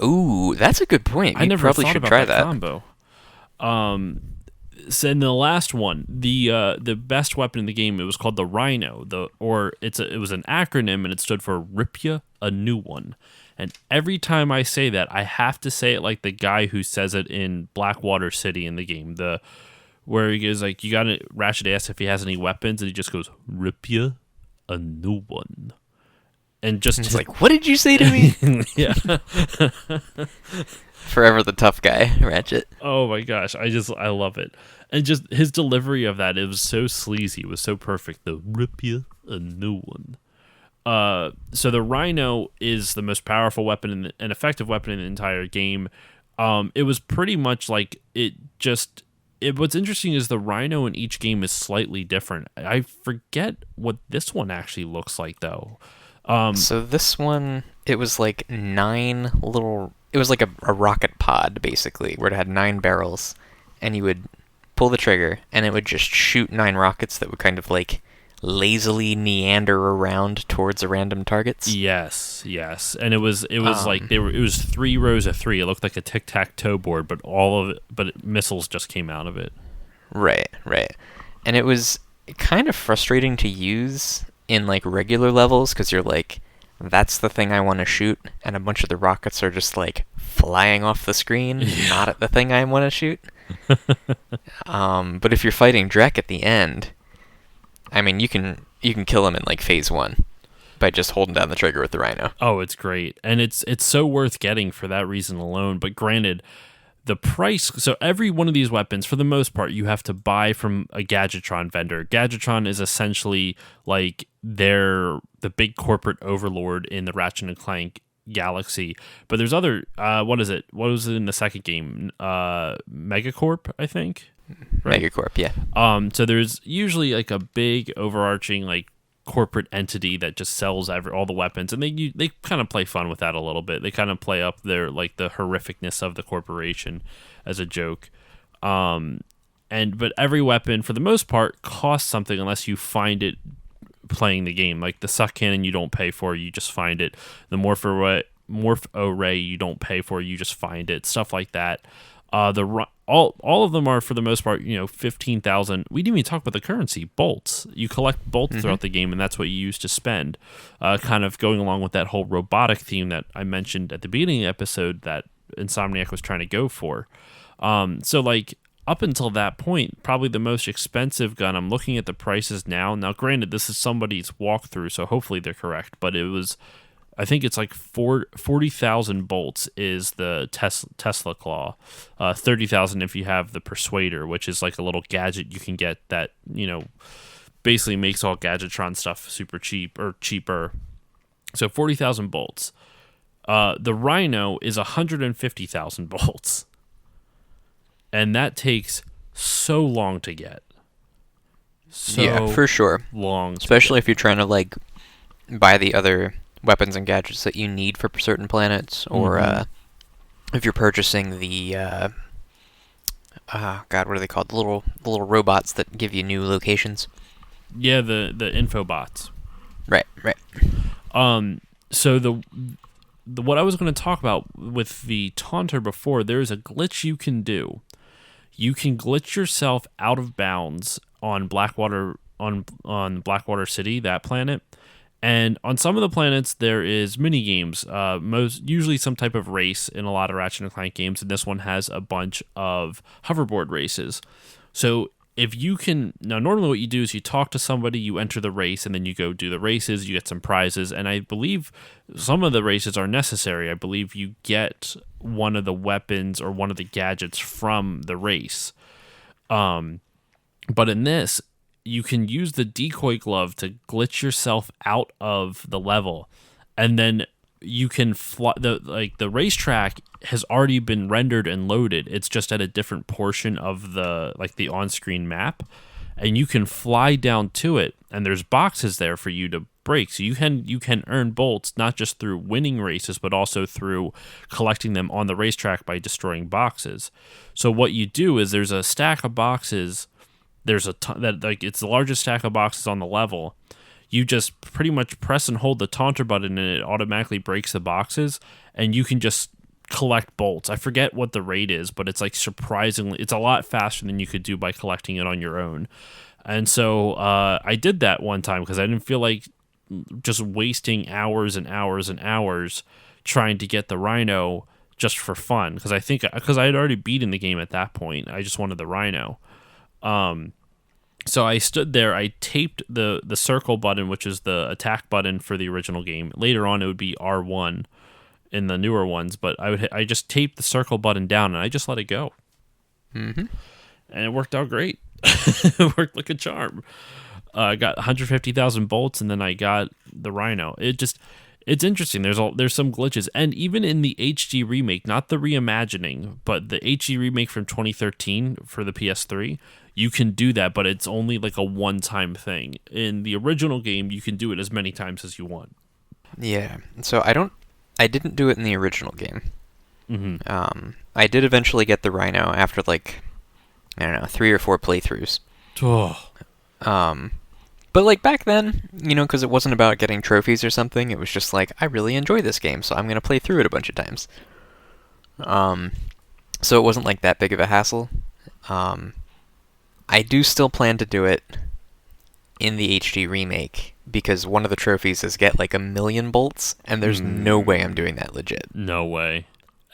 Speaker 2: Ooh, that's a good point.
Speaker 1: I
Speaker 2: We
Speaker 1: never
Speaker 2: probably
Speaker 1: thought
Speaker 2: should
Speaker 1: about
Speaker 2: try
Speaker 1: that
Speaker 2: that.
Speaker 1: combo. So in the last one, the best weapon in the game, it was called the Rhino. It was an acronym and it stood for Rip Ya a New One. And every time I say that, I have to say it like the guy who says it in Blackwater City in the game. Where he goes like, you got to Ratchet asks if he has any weapons, and he just goes, "Rip Ya a New One." And just
Speaker 2: It's like, what did you say to me?
Speaker 1: yeah.
Speaker 2: Forever the tough guy, Ratchet.
Speaker 1: Oh my gosh, I love it. And just his delivery of that, it was so sleazy, it was so perfect. The Rip Ya a New One. So the Rhino is the most powerful weapon and effective weapon in the entire game. It was pretty much like what's interesting is the Rhino in each game is slightly different. I forget what this one actually looks like though.
Speaker 2: So this one, it was like it was like a rocket pod, basically, where it had 9 barrels, and you would pull the trigger, and it would just shoot 9 rockets that would kind of like lazily meander around towards a random targets.
Speaker 1: Yes, and it was like it was 3 rows of 3. It looked like a tic-tac-toe board, but missiles just came out of it.
Speaker 2: Right, right. And it was kind of frustrating to use in like regular levels because you're like, that's the thing I want to shoot, and a bunch of the rockets are just like flying off the screen, not at the thing I want to shoot. But if you're fighting Drek at the end, I mean, you can kill him in like phase 1 by just holding down the trigger with the Rhino.
Speaker 1: Oh, it's great, and it's so worth getting for that reason alone. But granted, the price. So every one of these weapons, for the most part, you have to buy from a Gadgetron vendor. Gadgetron is essentially like the big corporate overlord in the Ratchet and Clank galaxy. But there's other. What is it? What was it in the second game? Megacorp, I think. Right?
Speaker 2: Megacorp, yeah.
Speaker 1: So there's usually like a big overarching like corporate entity that just sells all the weapons, and they kind of play fun with that a little bit. They kind of play up their like the horrificness of the corporation as a joke. But every weapon for the most part costs something unless you find it playing the game. Like the Suck Cannon you don't pay for, you just find it. The Morpho Ray you don't pay for, you just find it. Stuff like that. All of them are for the most part, 15,000. We didn't even talk about the currency, bolts. You collect bolts throughout the game, and that's what you use to spend. Kind of going along with that whole robotic theme that I mentioned at the beginning of the episode that Insomniac was trying to go for. So like up until that point, probably the most expensive gun. I'm looking at the prices now. Now, granted, this is somebody's walkthrough, so hopefully they're correct. But it was, I think it's like 40,000 bolts is the Tesla Claw, 30,000 if you have the Persuader, which is like a little gadget you can get that basically makes all Gadgetron stuff super cheap or cheaper. So 40,000 bolts. The Rhino is 150,000 bolts. And that takes so long to get.
Speaker 2: Yeah, for sure.
Speaker 1: Long.
Speaker 2: Especially if you're trying to, like, buy the other weapons and gadgets that you need for certain planets, or if you're purchasing the, God, what are they called? The little robots that give you new locations.
Speaker 1: Yeah, the infobots.
Speaker 2: Right.
Speaker 1: So the what I was going to talk about with the taunter before, there's a glitch you can do. You can glitch yourself out of bounds on Blackwater on Blackwater City, that planet. And on some of the planets there is mini games, usually some type of race in a lot of Ratchet and Clank games, and this one has a bunch of hoverboard races. So if you can, now normally what you do is you talk to somebody, you enter the race, and then you go do the races, you get some prizes, and I believe some of the races are necessary. I believe you get one of the weapons or one of the gadgets from the race. But in this, you can use the decoy glove to glitch yourself out of the level, and then you can fly. The racetrack has already been rendered and loaded. It's just at a different portion of the on-screen map, and you can fly down to it, and there's boxes there for you to break. So you can earn bolts not just through winning races, but also through collecting them on the racetrack by destroying boxes. So what you do is there's a stack of boxes. There's it's the largest stack of boxes on the level. You just pretty much press and hold the taunter button, and it automatically breaks the boxes, and you can just collect bolts. I forget what the rate is, but it's like surprisingly, it's a lot faster than you could do by collecting it on your own. And so I did that one time because I didn't feel like just wasting hours and hours and hours trying to get the Rhino just for fun. Because I had already beaten the game at that point. I just wanted the Rhino. So I stood there, I taped the circle button, which is the attack button for the original game. Later on, it would be R1 in the newer ones, but I just taped the circle button down, and I just let it go.
Speaker 2: Mm-hmm.
Speaker 1: And it worked out great. It worked like a charm. I got 150,000 bolts, and then I got the Rhino. It's interesting. There's some glitches, and even in the HD remake, not the reimagining, but the HD remake from 2013 for the PS3, you can do that, but it's only like a one-time thing. In the original game, you can do it as many times as you want.
Speaker 2: Yeah. So I didn't do it in the original game.
Speaker 1: Mm-hmm.
Speaker 2: I did eventually get the Rhino after, like, I don't know, 3 or 4 playthroughs.
Speaker 1: Oh.
Speaker 2: But, like, back then, because it wasn't about getting trophies or something, it was just like, I really enjoy this game, so I'm going to play through it a bunch of times. So it wasn't, like, that big of a hassle. I do still plan to do it in the HD remake, because one of the trophies is get, like, 1 million bolts, and there's no way I'm doing that legit.
Speaker 1: No way.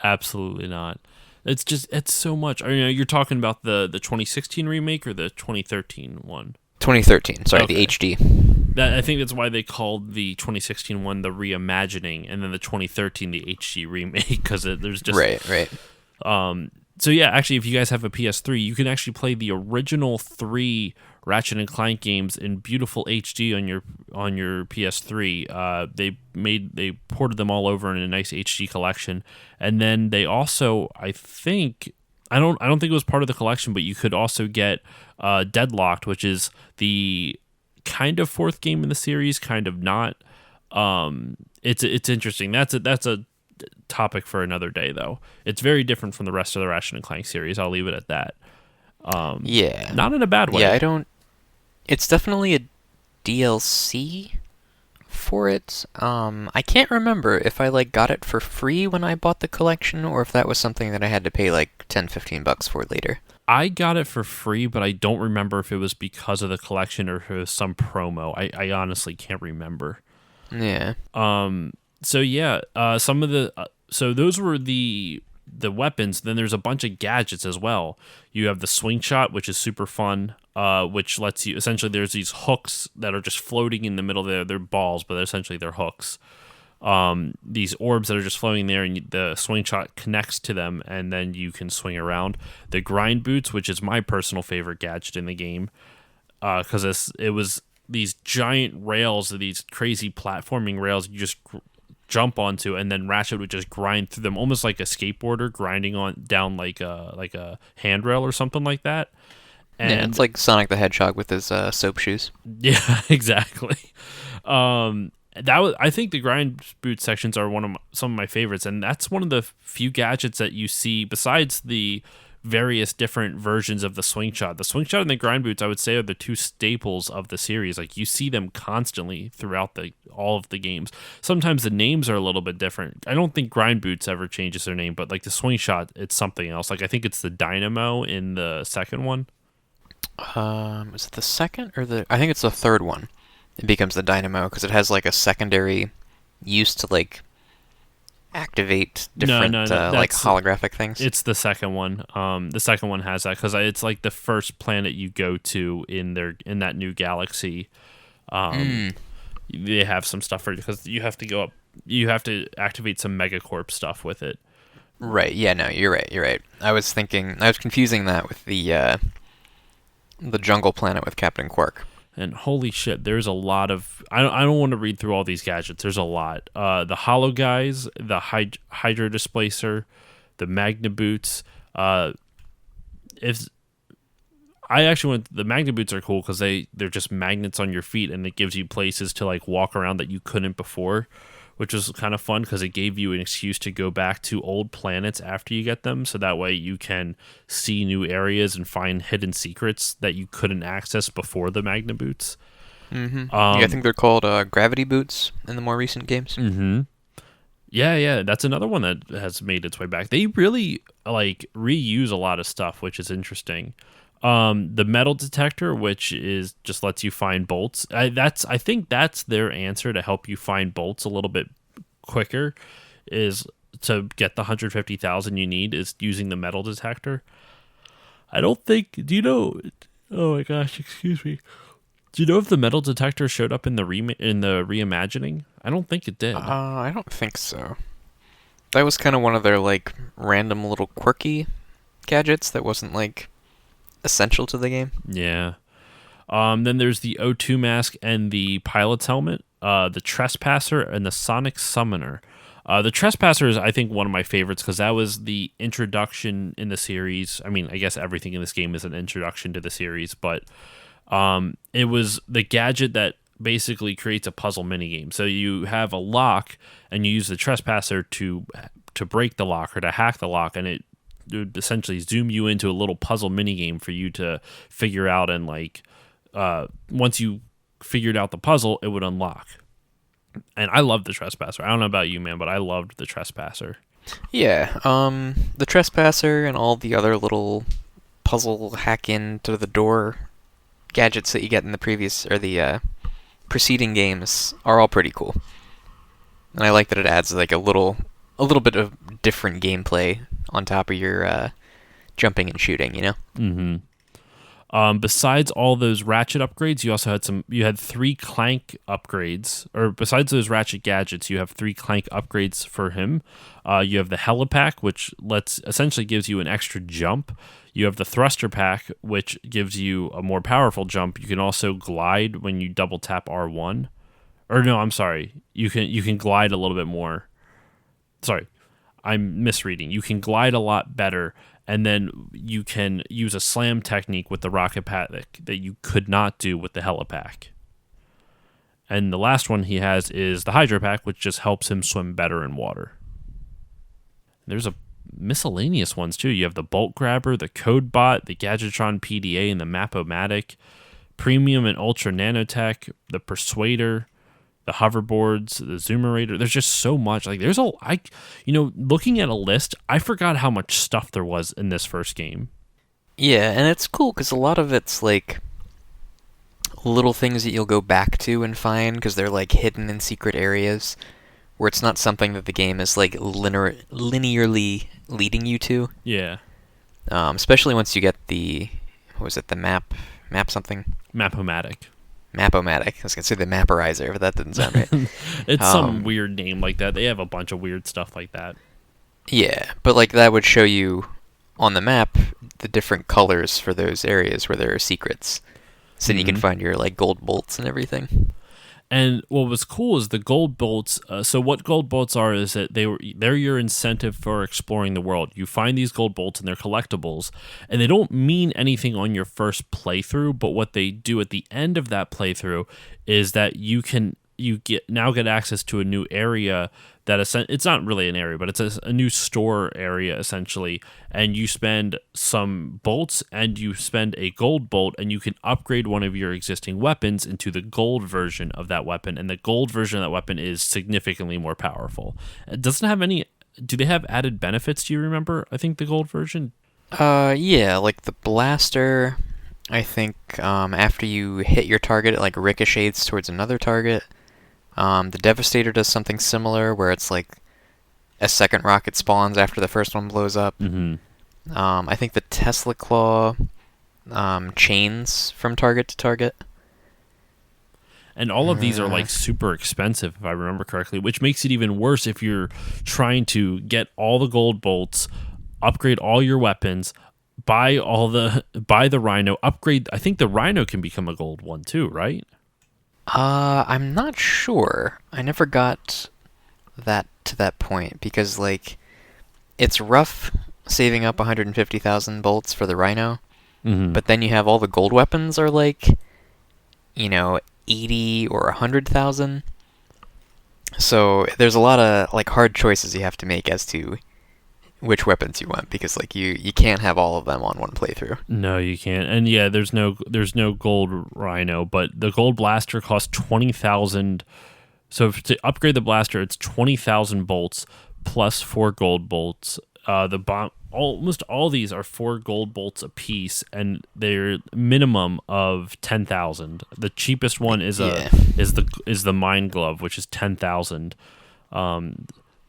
Speaker 1: Absolutely not. It's so much. You're talking about the 2016 remake or the 2013 one?
Speaker 2: 2013, sorry, okay. The HD.
Speaker 1: I think that's why they called the 2016 one the reimagining, and then the 2013 the HD remake, because there's just...
Speaker 2: Right.
Speaker 1: So yeah, actually, if you guys have a PS3, you can actually play the original 3 Ratchet and Clank games in beautiful HD on your PS3. They ported them all over in a nice HD collection, and then they also, I don't think it was part of the collection, but you could also get Deadlocked, which is the kind of 4th game in the series, kind of not. It's interesting. That's a topic for another day, though. It's very different from the rest of the Ratchet and Clank series. I'll leave it at that.
Speaker 2: Yeah.
Speaker 1: Not in a bad way.
Speaker 2: Yeah, it's definitely a DLC for it. I can't remember if I got it for free when I bought the collection, or if that was something that I had to pay like $10-15 for later.
Speaker 1: I got it for free, but I don't remember if it was because of the collection or if it was some promo. I honestly can't remember.
Speaker 2: Yeah.
Speaker 1: So yeah, some of the so those were the the weapons, then there's a bunch of gadgets as well. You have the swing shot, which is super fun, which lets you essentially there's these hooks that are just floating in the middle there. They're balls, but essentially they're hooks. These orbs that are just floating there, and the swing shot connects to them, and then you can swing around. The grind boots, which is my personal favorite gadget in the game, because it was these giant rails, these crazy platforming rails you just jump onto, and then Ratchet would just grind through them, almost like a skateboarder grinding on down like a handrail or something like that. And
Speaker 2: yeah, it's like Sonic the Hedgehog with his soap shoes.
Speaker 1: Yeah, exactly. I think the grind boot sections are some of my favorites, and that's one of the few gadgets that you see besides the various different versions of the swing shot. The swing shot and the grind boots, I would say, are the two staples of the series. Like, you see them constantly throughout all of the games. Sometimes the names are a little bit different. I don't think grind boots ever changes their name, but like the swing shot, it's something else. Like, I think it's the Dynamo in the second one.
Speaker 2: Is it the second or I think it's the third one. It becomes the Dynamo because it has like a secondary use to like activate different like holographic things.
Speaker 1: It's the second one. The second one has that because it's like the first planet you go to in that new galaxy. They have some stuff for you because you have to go up. You have to activate some Megacorp stuff with it.
Speaker 2: Right. Yeah. No. You're right. You're right. I was confusing that with the jungle planet with Captain Quark.
Speaker 1: And holy shit, there's a lot of... I don't want to read through all these gadgets. There's a lot. The Hollow Guys, the Hydro Displacer, the Magna Boots. The Magna Boots are cool because they're just magnets on your feet, and it gives you places to like walk around that you couldn't before, which was kind of fun because it gave you an excuse to go back to old planets after you get them, so that way you can see new areas and find hidden secrets that you couldn't access before the Magna Boots.
Speaker 2: Mm-hmm. I think they're called Gravity Boots in the more recent games.
Speaker 1: Mm-hmm. Yeah, that's another one that has made its way back. They really like reuse a lot of stuff, which is interesting. The metal detector, which is just lets you find bolts. I think that's their answer to help you find bolts a little bit quicker, is to get the 150,000 you need is using the metal detector. I don't think. Do you know? Oh my gosh! Excuse me. Do you know if the metal detector showed up in the reimagining? I don't think it did.
Speaker 2: I don't think so. That was kind of one of their like random little quirky gadgets that wasn't like essential to the game.
Speaker 1: Yeah. Then there's the O2 mask and the pilot's helmet, the Trespasser, and the Sonic Summoner. The Trespasser is, I think, one of my favorites because that was the introduction in the series. I mean, I guess everything in this game is an introduction to the series, but it was the gadget that basically creates a puzzle minigame. So you have a lock, and you use the Trespasser to break the lock or to hack the lock, and it would essentially zoom you into a little puzzle minigame for you to figure out, and like once you figured out the puzzle, it would unlock. And I loved the Trespasser. I don't know about you, man, but I loved the Trespasser.
Speaker 2: Yeah, the Trespasser and all the other little puzzle hack into the door gadgets that you get in the previous or the preceding games are all pretty cool. And I like that it adds like a little bit of different gameplay on top of your jumping and shooting, you know?
Speaker 1: Mm-hmm. Besides all those Ratchet upgrades, you had 3 Clank upgrades, or besides those Ratchet gadgets, you have 3 Clank upgrades for him. You have the Helipack, which essentially gives you an extra jump. You have the Thruster Pack, which gives you a more powerful jump. You can also glide when you double tap R1. Or no, I'm sorry. You can glide a little bit more. Sorry, I'm misreading. You can glide a lot better, and then you can use a slam technique with the Rocket Pack that you could not do with the Helipack. And the last one he has is the Hydro Pack, which just helps him swim better in water. There's a miscellaneous ones too. You have the Bolt Grabber, the Code Bot, the Gadgetron PDA, and the Map-O-Matic, Premium and Ultra Nanotech, the Persuader, the hoverboards, the Zoomerator. There's just so much. Like looking at a list, I forgot how much stuff there was in this first game.
Speaker 2: Yeah, and it's cool because a lot of it's like little things that you'll go back to and find because they're like hidden in secret areas where it's not something that the game is like linearly leading you to.
Speaker 1: Yeah.
Speaker 2: Especially once you get the, what was it, the map something?
Speaker 1: Map-O-Matic.
Speaker 2: Map-O-Matic. I was going to say the Maporizer, but that didn't sound right.
Speaker 1: It's some weird name like that. They have a bunch of weird stuff like that.
Speaker 2: Yeah, but like that would show you on the map the different colors for those areas where there are secrets. So then you can find your like gold bolts and everything.
Speaker 1: And what was cool is the gold bolts. So what gold bolts are is that they're your incentive for exploring the world. You find these gold bolts and they're collectibles, and they don't mean anything on your first playthrough. But what they do at the end of that playthrough is that you get access to a new area that it's not really an area, but it's a new store area essentially, and you spend some bolts and you spend a gold bolt and you can upgrade one of your existing weapons into the gold version of that weapon, and the gold version of that weapon is significantly more powerful. It doesn't have any. Do they have added benefits? Do you remember? I think the gold version.
Speaker 2: Yeah, like the blaster. I think after you hit your target, it like ricochets towards another target. The Devastator does something similar, where it's like a second rocket spawns after the first one blows up. I think the Tesla Claw chains from target to target.
Speaker 1: And all of these are like super expensive, if I remember correctly, which makes it even worse if you're trying to get all the gold bolts, upgrade all your weapons, buy the Rhino, upgrade. I think the Rhino can become a gold one too, right?
Speaker 2: I'm not sure. I never got to that point because like it's rough saving up 150,000 bolts for the Rhino, but then you have all the gold weapons are like, 80 or 100,000. So there's a lot of like hard choices you have to make as to which weapons you want, because like you can't have all of them on one playthrough.
Speaker 1: No, you can't. And yeah, there's no gold Rhino, but the gold blaster costs 20,000. So to upgrade the blaster, it's 20,000 bolts plus 4 gold bolts. Almost all these are 4 gold bolts a piece, and they're minimum of 10,000. The cheapest one is the Mine Glove, which is 10,000.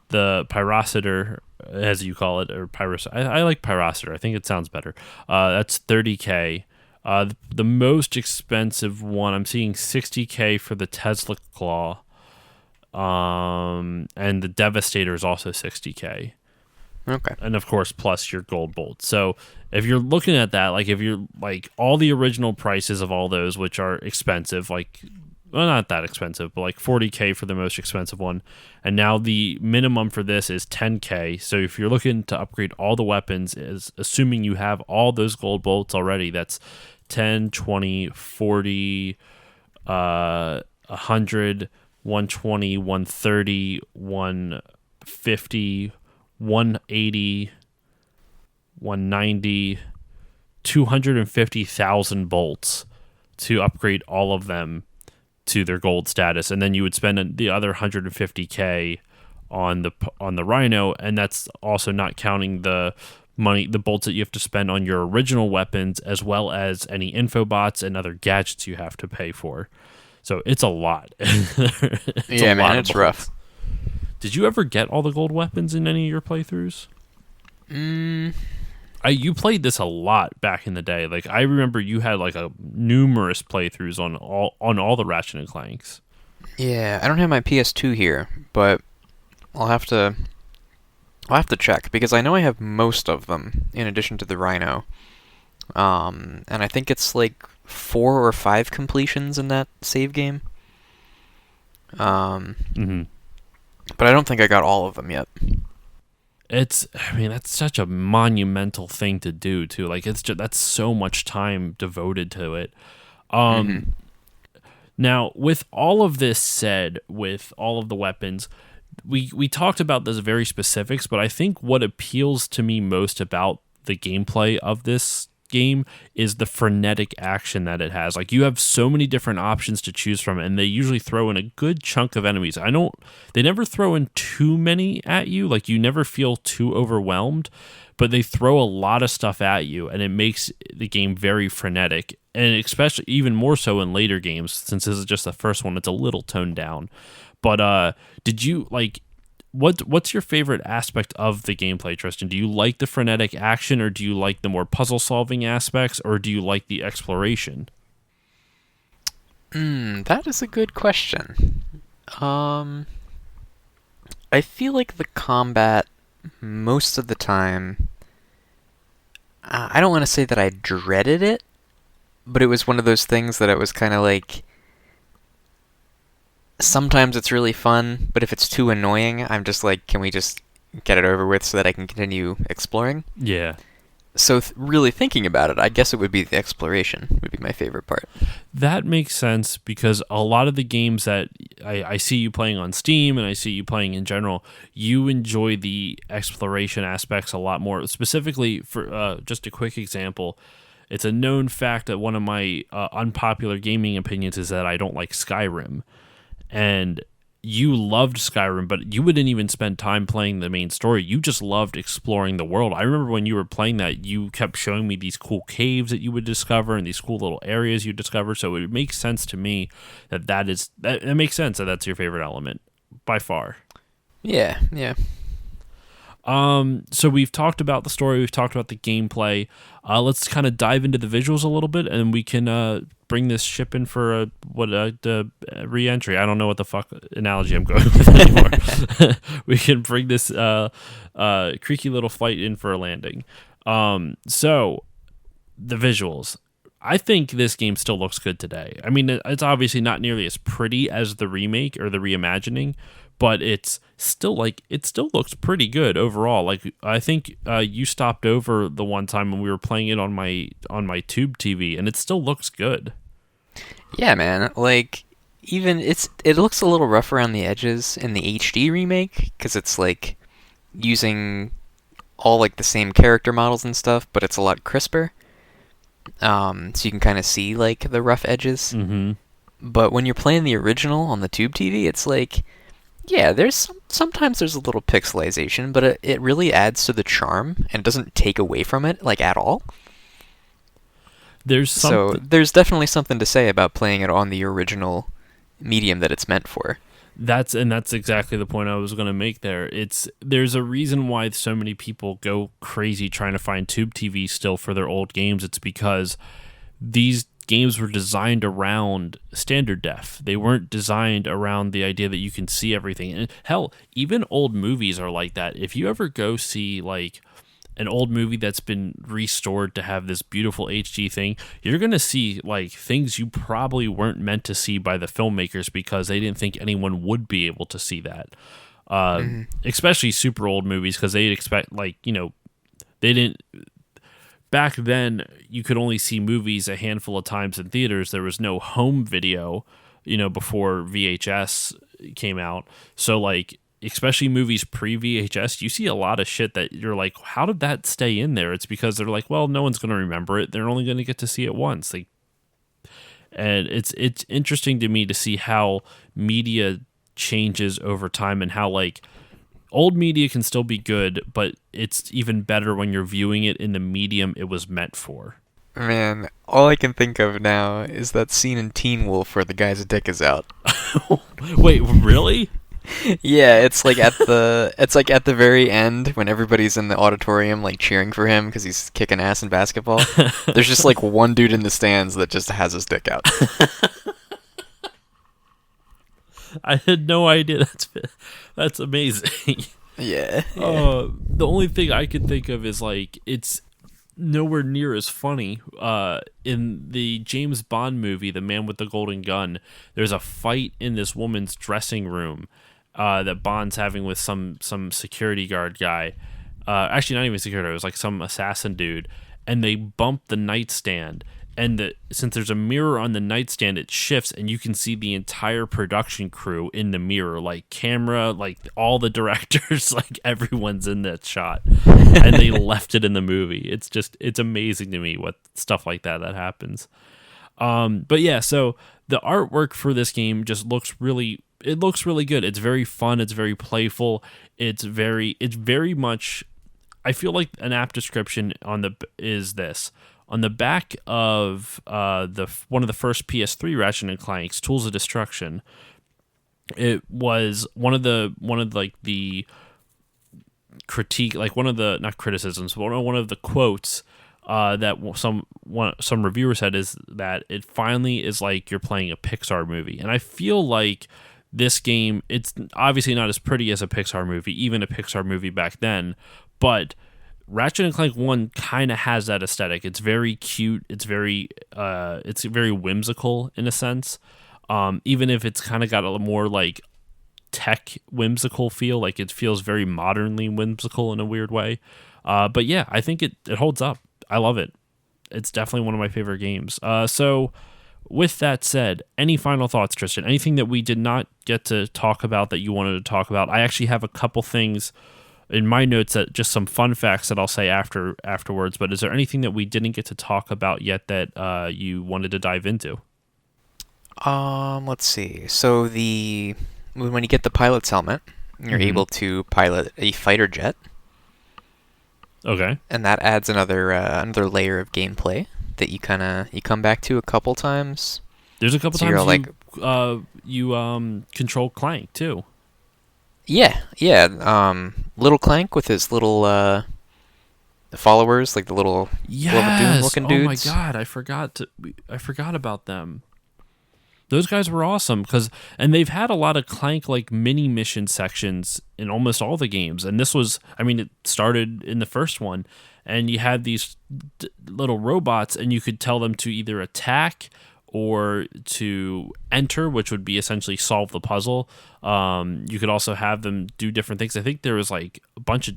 Speaker 1: The Pyrocitor, as you call it, or Pyros. I like Pyrocitor. I think it sounds better. That's 30K. The most expensive one, I'm seeing 60K for the Tesla Claw. And the Devastator is also 60K.
Speaker 2: Okay.
Speaker 1: And of course, plus your gold bolt. So if you're looking at that, like if you're like all the original prices of all those, which are expensive, like, well, not that expensive, but like 40K for the most expensive one. And now the minimum for this is 10K. So if you're looking to upgrade all the weapons, is assuming you have all those gold bolts already, that's 10, 20, 40, 100, 120, 130, 150, 180, 190, 250,000 bolts to upgrade all of them to their gold status, and then you would spend the other 150K on the Rhino, and that's also not counting the bolts that you have to spend on your original weapons, as well as any infobots and other gadgets you have to pay for. So it's a lot.
Speaker 2: Yeah, man, it's rough.
Speaker 1: Did you ever get all the gold weapons in any of your playthroughs? You played this a lot back in the day. Like I remember you had like numerous playthroughs on all the Ratchet and Clanks.
Speaker 2: Yeah, I don't have my PS2 here, but I'll have to check, because I know I have most of them in addition to the Rhino. And I think it's like 4 or 5 completions in that save game. But I don't think I got all of them yet.
Speaker 1: That's such a monumental thing to do too. Like that's so much time devoted to it. Now, with all of this said, with all of the weapons, we talked about this very specifics, but I think what appeals to me most about the gameplay of this game is the frenetic action that it has. Like, you have so many different options to choose from, and they usually throw in a good chunk of enemies. They never throw in too many at you. Like, you never feel too overwhelmed, but they throw a lot of stuff at you, and it makes the game very frenetic. And especially even more so in later games, since this is just the first one, it's a little toned down. But did you what's your favorite aspect of the gameplay, Tristan? Do you like the frenetic action, or do you like the more puzzle solving aspects, or do you like the exploration?
Speaker 2: That is a good question. Um, I feel like the combat most of the time. I don't want to say that I dreaded it, but it was one of those things that it was kind of like sometimes it's really fun, but if it's too annoying, I'm just like, can we just get it over with so that I can continue exploring?
Speaker 1: Yeah.
Speaker 2: So really thinking about it, I guess it would be the exploration would be my favorite part.
Speaker 1: That makes sense because a lot of the games that I see you playing on Steam and I see you playing in general, you enjoy the exploration aspects a lot more. Specifically, for just a quick example, it's a known fact that one of my unpopular gaming opinions is that I don't like Skyrim. And you loved Skyrim, but you wouldn't even spend time playing the main story. You just loved exploring the world. I remember when you were playing that, you kept showing me these cool caves that you would discover and these cool little areas you discover. So it makes sense to me that makes sense that that's your favorite element by far.
Speaker 2: Yeah, yeah.
Speaker 1: So we've talked about the story, we've talked about the gameplay. Let's kind of dive into the visuals a little bit, and we can bring this ship in for the re-entry. I don't know what the fuck analogy I'm going with anymore. We can bring this creaky little flight in for a landing. So the visuals. I think this game still looks good today. I mean, it's obviously not nearly as pretty as the remake or the reimagining, but it still looks pretty good overall. Like, I think you stopped over the one time when we were playing it on my tube TV, and it still looks good.
Speaker 2: Yeah, man. Like, even it looks a little rough around the edges in the HD remake because it's like using all like the same character models and stuff, but it's a lot crisper. So you can kind of see like the rough edges.
Speaker 1: Mm-hmm.
Speaker 2: But when you're playing the original on the tube TV, it's like, yeah, sometimes there's a little pixelization, but it really adds to the charm and doesn't take away from it like at all. So there's definitely something to say about playing it on the original medium that it's meant for.
Speaker 1: That's exactly the point I was going to make there. There's a reason why so many people go crazy trying to find tube TV still for their old games. It's because these games were designed around standard def. They weren't designed around the idea that you can see everything. And hell, even old movies are like that. If you ever go see like an old movie that's been restored to have this beautiful HD thing, you're going to see like things you probably weren't meant to see by the filmmakers because they didn't think anyone would be able to see that. Especially super old movies, because they'd expect, like, they didn't. Back then, you could only see movies a handful of times in theaters. There was no home video, before VHS came out. So, like, especially movies pre-VHS, you see a lot of shit that you're like, how did that stay in there? It's because they're like, well, no one's going to remember it. They're only going to get to see it once. And it's interesting to me to see how media changes over time and how, like, old media can still be good, but it's even better when you're viewing it in the medium it was meant for.
Speaker 2: Man, all I can think of now is that scene in Teen Wolf where the guy's dick is out.
Speaker 1: Wait, really?
Speaker 2: Yeah, it's like at the very end when everybody's in the auditorium like cheering for him because he's kicking ass in basketball. There's just like one dude in the stands that just has his dick out.
Speaker 1: I had no idea. That's amazing.
Speaker 2: Yeah.
Speaker 1: The only thing I could think of is like it's nowhere near as funny. In the James Bond movie, The Man with the Golden Gun, there's a fight in this woman's dressing room that Bond's having with some security guard guy. Actually, not even security. It was like some assassin dude, and they bump the nightstand. And since there's a mirror on the nightstand, it shifts, and you can see the entire production crew in the mirror, like camera, like all the directors, like everyone's in that shot, and they left it in the movie. It's amazing to me what stuff like that happens. But yeah, so the artwork for this game just looks really good. It's very fun. It's very playful. It's very much. I feel like an apt description is this. On the back of one of the first PS3 Ratchet and Clank's Tools of Destruction, it was one of like the critique, like one of the, not criticisms, but one of the quotes that some reviewers said is that it finally is like you're playing a Pixar movie. And I feel like this game, it's obviously not as pretty as a Pixar movie, even a Pixar movie back then, but Ratchet and Clank 1 kind of has that aesthetic. It's very cute. It's very whimsical in a sense. Even if it's kind of got a more like tech whimsical feel, like it feels very modernly whimsical in a weird way. But yeah, I think it holds up. I love it. It's definitely one of my favorite games. So with that said, any final thoughts, Tristan? Anything that we did not get to talk about that you wanted to talk about? I actually have a couple things in my notes, that just some fun facts that I'll say afterwards. But is there anything that we didn't get to talk about yet that you wanted to dive into?
Speaker 2: Let's see. So when you get the pilot's helmet, you're able to pilot a fighter jet,
Speaker 1: Okay.
Speaker 2: and that adds another layer of gameplay that you come back to a couple times.
Speaker 1: There's a couple
Speaker 2: So you're
Speaker 1: times
Speaker 2: like,
Speaker 1: you control Clank too.
Speaker 2: yeah. Little Clank with his little followers, like the little Glove of Doom
Speaker 1: Yes.
Speaker 2: looking
Speaker 1: Oh my
Speaker 2: dudes.
Speaker 1: god, I forgot about them. Those guys were awesome and they've had a lot of Clank like mini mission sections in almost all the games. And this was, I mean, it started in the first one, and you had these little robots, and you could tell them to either attack or to enter, which would be essentially solve the puzzle. You could also have them do different things. I think there was like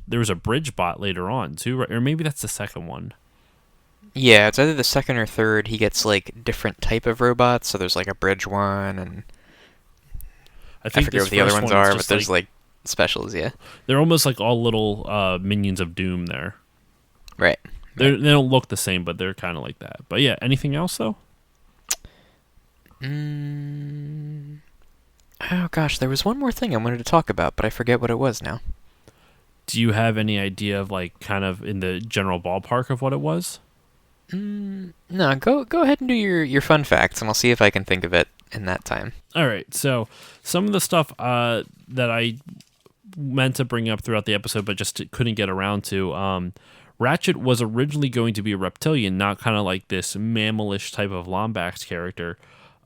Speaker 1: there was a bridge bot later on too, right? Or maybe that's the second one.
Speaker 2: Yeah, it's either the second or third. He gets like different type of robots. So there's like a bridge one, and
Speaker 1: I
Speaker 2: I
Speaker 1: think
Speaker 2: forget
Speaker 1: this
Speaker 2: what the other
Speaker 1: first
Speaker 2: ones
Speaker 1: one is
Speaker 2: are, but
Speaker 1: just
Speaker 2: there's like specials. Yeah,
Speaker 1: they're almost like all little minions of Doom there.
Speaker 2: right.
Speaker 1: They don't look the same, but they're kind of like that. But yeah, anything else though?
Speaker 2: Mm, oh gosh, there was one more thing I wanted to talk about, but I forget what it was now.
Speaker 1: Do you have any idea of like kind of in the general ballpark of what it was?
Speaker 2: No, go ahead and do your fun facts, and I'll see if I can think of it in that time.
Speaker 1: All right, so some of the stuff that I meant to bring up throughout the episode, but just couldn't get around to. Ratchet was originally going to be a reptilian, not kind of like this mammalish type of Lombax character.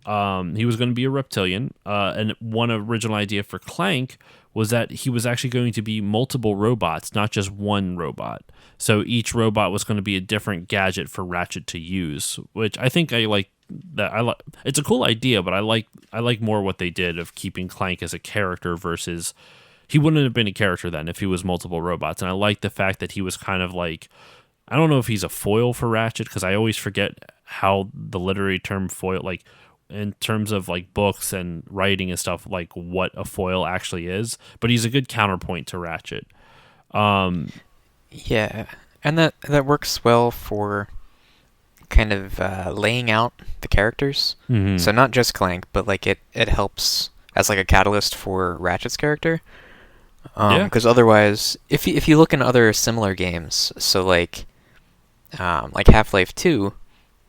Speaker 1: He was going to be a reptilian, and one original idea for Clank was that he was actually going to be multiple robots, not just one robot. So each robot was going to be a different gadget for Ratchet to use, which I think I like. It's a cool idea, but I like more what they did of keeping Clank as a character versus he wouldn't have been a character then if he was multiple robots. And I like the fact that he was kind of like, I don't know if he's a foil for Ratchet, because I always forget how the literary term foil, like in terms of like books and writing and stuff, like what a foil actually is. But he's a good counterpoint to Ratchet.
Speaker 2: Yeah, and that works well for kind of laying out the characters.
Speaker 1: Mhm.
Speaker 2: So not just Clank, but like it helps as like a catalyst for Ratchet's character.
Speaker 1: Yeah.
Speaker 2: Because otherwise, if you look in other similar games, so like Half-Life 2,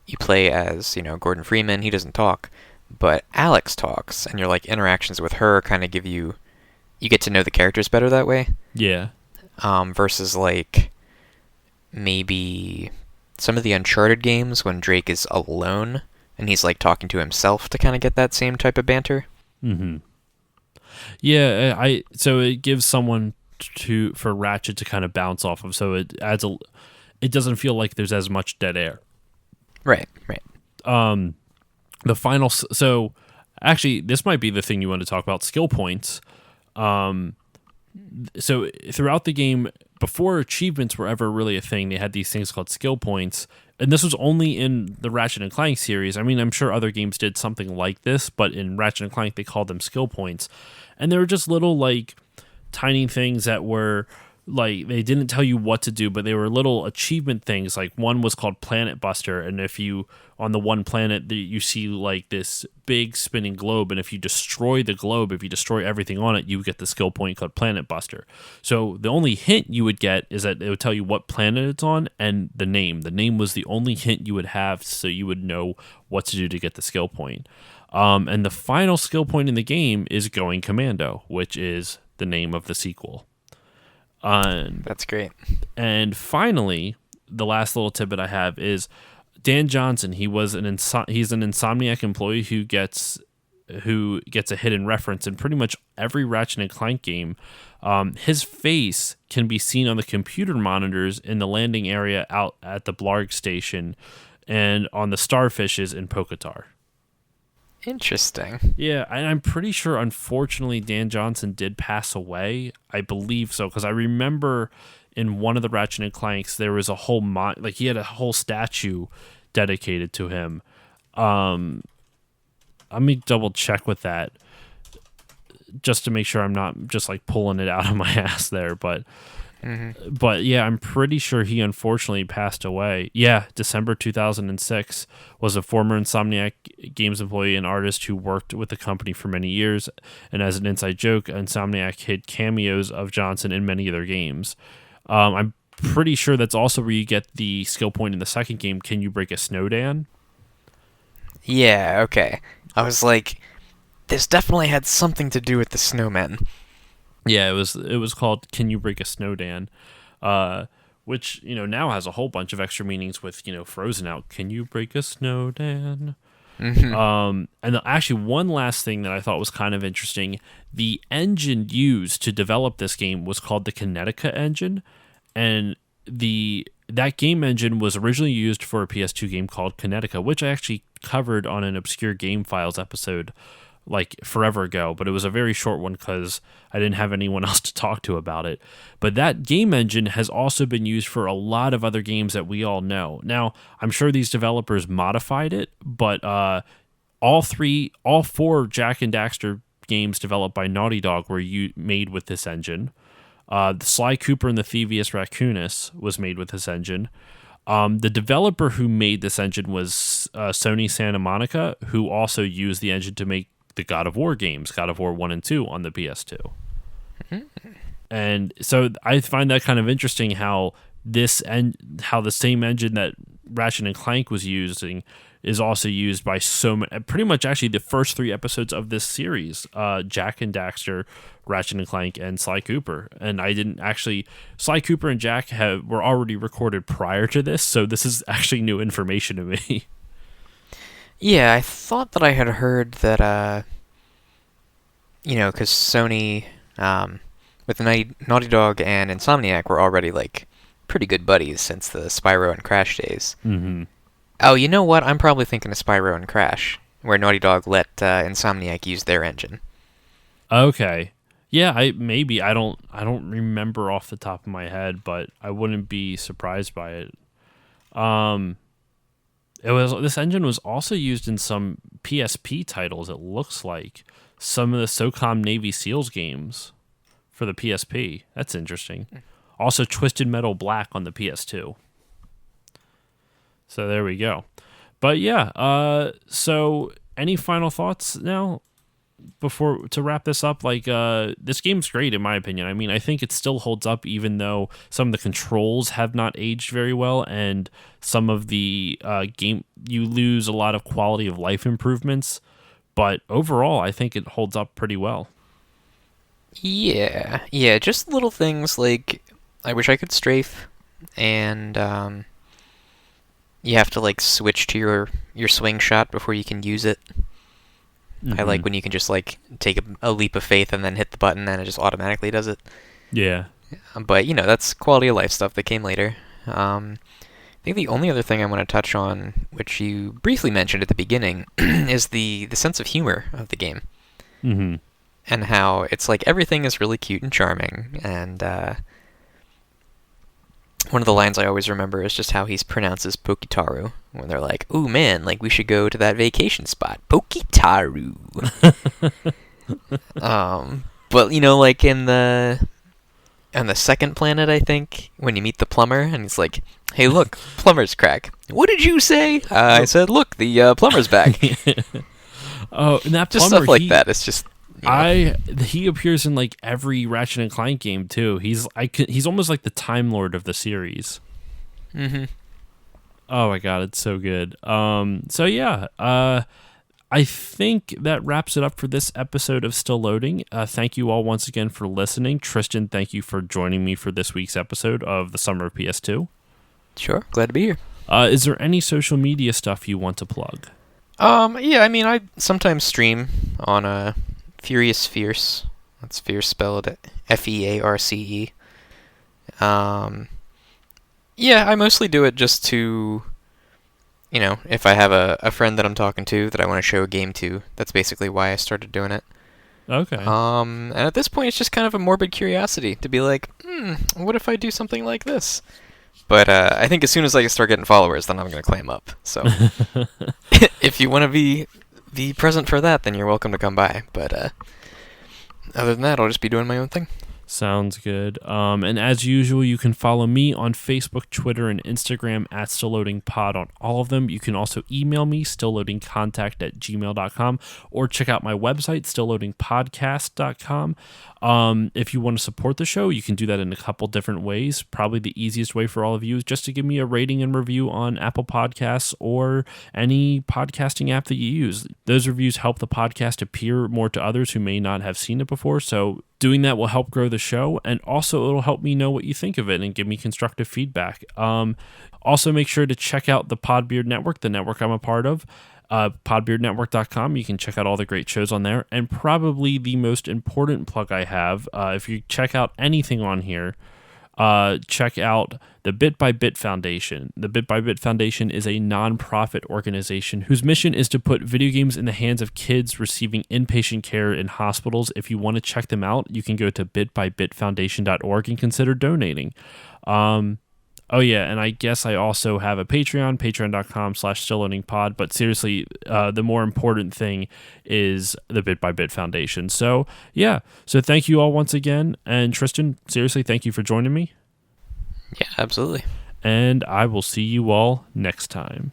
Speaker 2: you play as Gordon Freeman. He doesn't talk, but Alex talks, and your like interactions with her kind of give you get to know the characters better that way.
Speaker 1: Yeah.
Speaker 2: Versus like maybe some of the Uncharted games when Drake is alone and he's like talking to himself to kind of get that same type of banter.
Speaker 1: Mm-hmm. Yeah, so it gives someone for Ratchet to kind of bounce off of, so it adds it doesn't feel like there's as much dead air.
Speaker 2: Right.
Speaker 1: The final, so actually this might be the thing you want to talk about, skill points. So throughout the game, before achievements were ever really a thing, they had these things called skill points. And this was only in the Ratchet and Clank series. I mean, I'm sure other games did something like this, but in Ratchet and Clank, they called them skill points. And they were just little, like, tiny things that were like they didn't tell you what to do, but they were little achievement things. Like one was called Planet Buster, and if you on the one planet you see like this big spinning globe, and if you destroy the globe, if you destroy everything on it, you get the skill point called Planet Buster. So the only hint you would get is that it would tell you what planet it's on and the name. The name was the only hint you would have, so you would know what to do to get the skill point. And the final skill point in the game is Going Commando, which is the name of the sequel.
Speaker 2: That's great.
Speaker 1: And finally, the last little tidbit I have is Dan Johnson. He's an Insomniac employee who gets a hidden reference in pretty much every Ratchet and Clank game. His face can be seen on the computer monitors in the landing area out at the Blarg station and on the starfishes in Poketar.
Speaker 2: Interesting.
Speaker 1: Yeah, and I'm pretty sure, unfortunately, Dan Johnson did pass away. I believe so, because I remember in one of the Ratchet and Clanks, there was a whole he had a whole statue dedicated to him. Let me double check with that, just to make sure I'm not just like pulling it out of my ass there, but. Mm-hmm. But yeah, I'm pretty sure he unfortunately passed away. Yeah, December 2006, was a former Insomniac Games employee and artist who worked with the company for many years. And as an inside joke, Insomniac hid cameos of Johnson in many of their games. I'm pretty sure that's also where you get the skill point in the second game, Can You Break a Snowdan?
Speaker 2: Yeah, okay. I was like, this definitely had something to do with the snowmen.
Speaker 1: Yeah, it was called Can You Break a Snowdan, which, now has a whole bunch of extra meanings with, Frozen out. Can you break a snowdan? Mm-hmm. And actually, one last thing that I thought was kind of interesting, the engine used to develop this game was called the Kinetica engine, and that game engine was originally used for a PS2 game called Kinetica, which I actually covered on an Obscure Game Files episode like forever ago, but it was a very short one because I didn't have anyone else to talk to about it. But that game engine has also been used for a lot of other games that we all know. Now, I'm sure these developers modified it, but all four Jak and Daxter games developed by Naughty Dog were made with this engine. The Sly Cooper and the Thievius Raccoonus was made with this engine. The developer who made this engine was Sony Santa Monica, who also used the engine to make the God of War games, God of War 1 and 2 on the PS2. Mm-hmm. And so I find that kind of interesting how the same engine that Ratchet and Clank was using is also used by so many, pretty much actually the first 3 episodes of this series, Jak and Daxter, Ratchet and Clank, and Sly Cooper. And Sly Cooper and Jak were already recorded prior to this, so this is actually new information to me.
Speaker 2: Yeah, I thought that I had heard that, because Sony, with Naughty Dog and Insomniac were already, like, pretty good buddies since the Spyro and Crash days. Mm-hmm. Oh, you know what? I'm probably thinking of Spyro and Crash, where Naughty Dog let Insomniac use their engine. Okay.
Speaker 1: Yeah, I don't remember off the top of my head, but I wouldn't be surprised by it. This engine was also used in some PSP titles, it looks like. Some of the SOCOM Navy SEALs games for the PSP. That's interesting. Also Twisted Metal Black on the PS2. So there we go. But yeah, so any final thoughts now to wrap this up? Like, this game's great in my opinion. I mean, I think it still holds up even though some of the controls have not aged very well, and some of the game, you lose a lot of quality of life improvements, but overall I think it holds up pretty well.
Speaker 2: Yeah, just little things like I wish I could strafe, and you have to like switch to your swing shot before you can use it. Mm-hmm. I like when you can just like take a leap of faith and then hit the button and it just automatically does it.
Speaker 1: Yeah.
Speaker 2: But, that's quality of life stuff that came later. I think the only other thing I want to touch on, which you briefly mentioned at the beginning, is the sense of humor of the game. Mm-hmm. And how it's like everything is really cute and charming. And one of the lines I always remember is just how he pronounces Pokitaru. When they're like, ooh, man, like, we should go to that vacation spot. Pokitaru. But, like, in the on the second planet, I think, when you meet the plumber, and he's like, "Hey, look, plumber's crack." What did you say? I said, "Look, the plumber's back."
Speaker 1: Oh, and that
Speaker 2: Just
Speaker 1: plumber,
Speaker 2: stuff like that. It's just,
Speaker 1: he appears in like every Ratchet and Clank game too. He's almost like the Time Lord of the series.
Speaker 2: Mm-hmm.
Speaker 1: Oh my god, it's so good. So yeah, I think that wraps it up for this episode of Still Loading. Thank you all once again for listening. Tristan, thank you for joining me for this week's episode of the Summer of PS2.
Speaker 2: Sure, glad to be here.
Speaker 1: Is there any social media stuff you want to plug?
Speaker 2: Yeah, I mean, I sometimes stream on Furious Fierce. That's Fierce spelled Fearce. Yeah, I mostly do it just to, if I have a friend that I'm talking to that I want to show a game to. That's basically why I started doing it.
Speaker 1: Okay.
Speaker 2: And at this point, it's just kind of a morbid curiosity to be like, what if I do something like this? But I think as soon as I start getting followers, then I'm going to clam up. So if you want to be present for that, then you're welcome to come by. But other than that, I'll just be doing my own thing.
Speaker 1: Sounds good. And as usual, you can follow me on Facebook, Twitter, and Instagram at StillLoadingPod on all of them. You can also email me, stillloadingcontact@gmail.com, or check out my website, stillloadingpodcast.com. If you want to support the show, you can do that in a couple different ways. Probably the easiest way for all of you is just to give me a rating and review on Apple Podcasts or any podcasting app that you use. Those reviews help the podcast appear more to others who may not have seen it before, so doing that will help grow the show, and also it'll help me know what you think of it and give me constructive feedback. Also, make sure to check out the Podbeard Network, the network I'm a part of. Podbeardnetwork.com. You can check out all the great shows on there. And probably the most important plug I have, if you check out anything on here, check out the Bit by Bit Foundation. The Bit by Bit Foundation is a non-profit organization whose mission is to put video games in the hands of kids receiving inpatient care in hospitals. If you want to check them out, you can go to bitbybitfoundation.org and consider donating. Oh yeah, and I guess I also have a Patreon, patreon.com/stillloadingpod, but seriously, the more important thing is the Bit by Bit Foundation. So yeah, so thank you all once again, and Tristan, seriously, thank you for joining me.
Speaker 2: Yeah, absolutely.
Speaker 1: And I will see you all next time.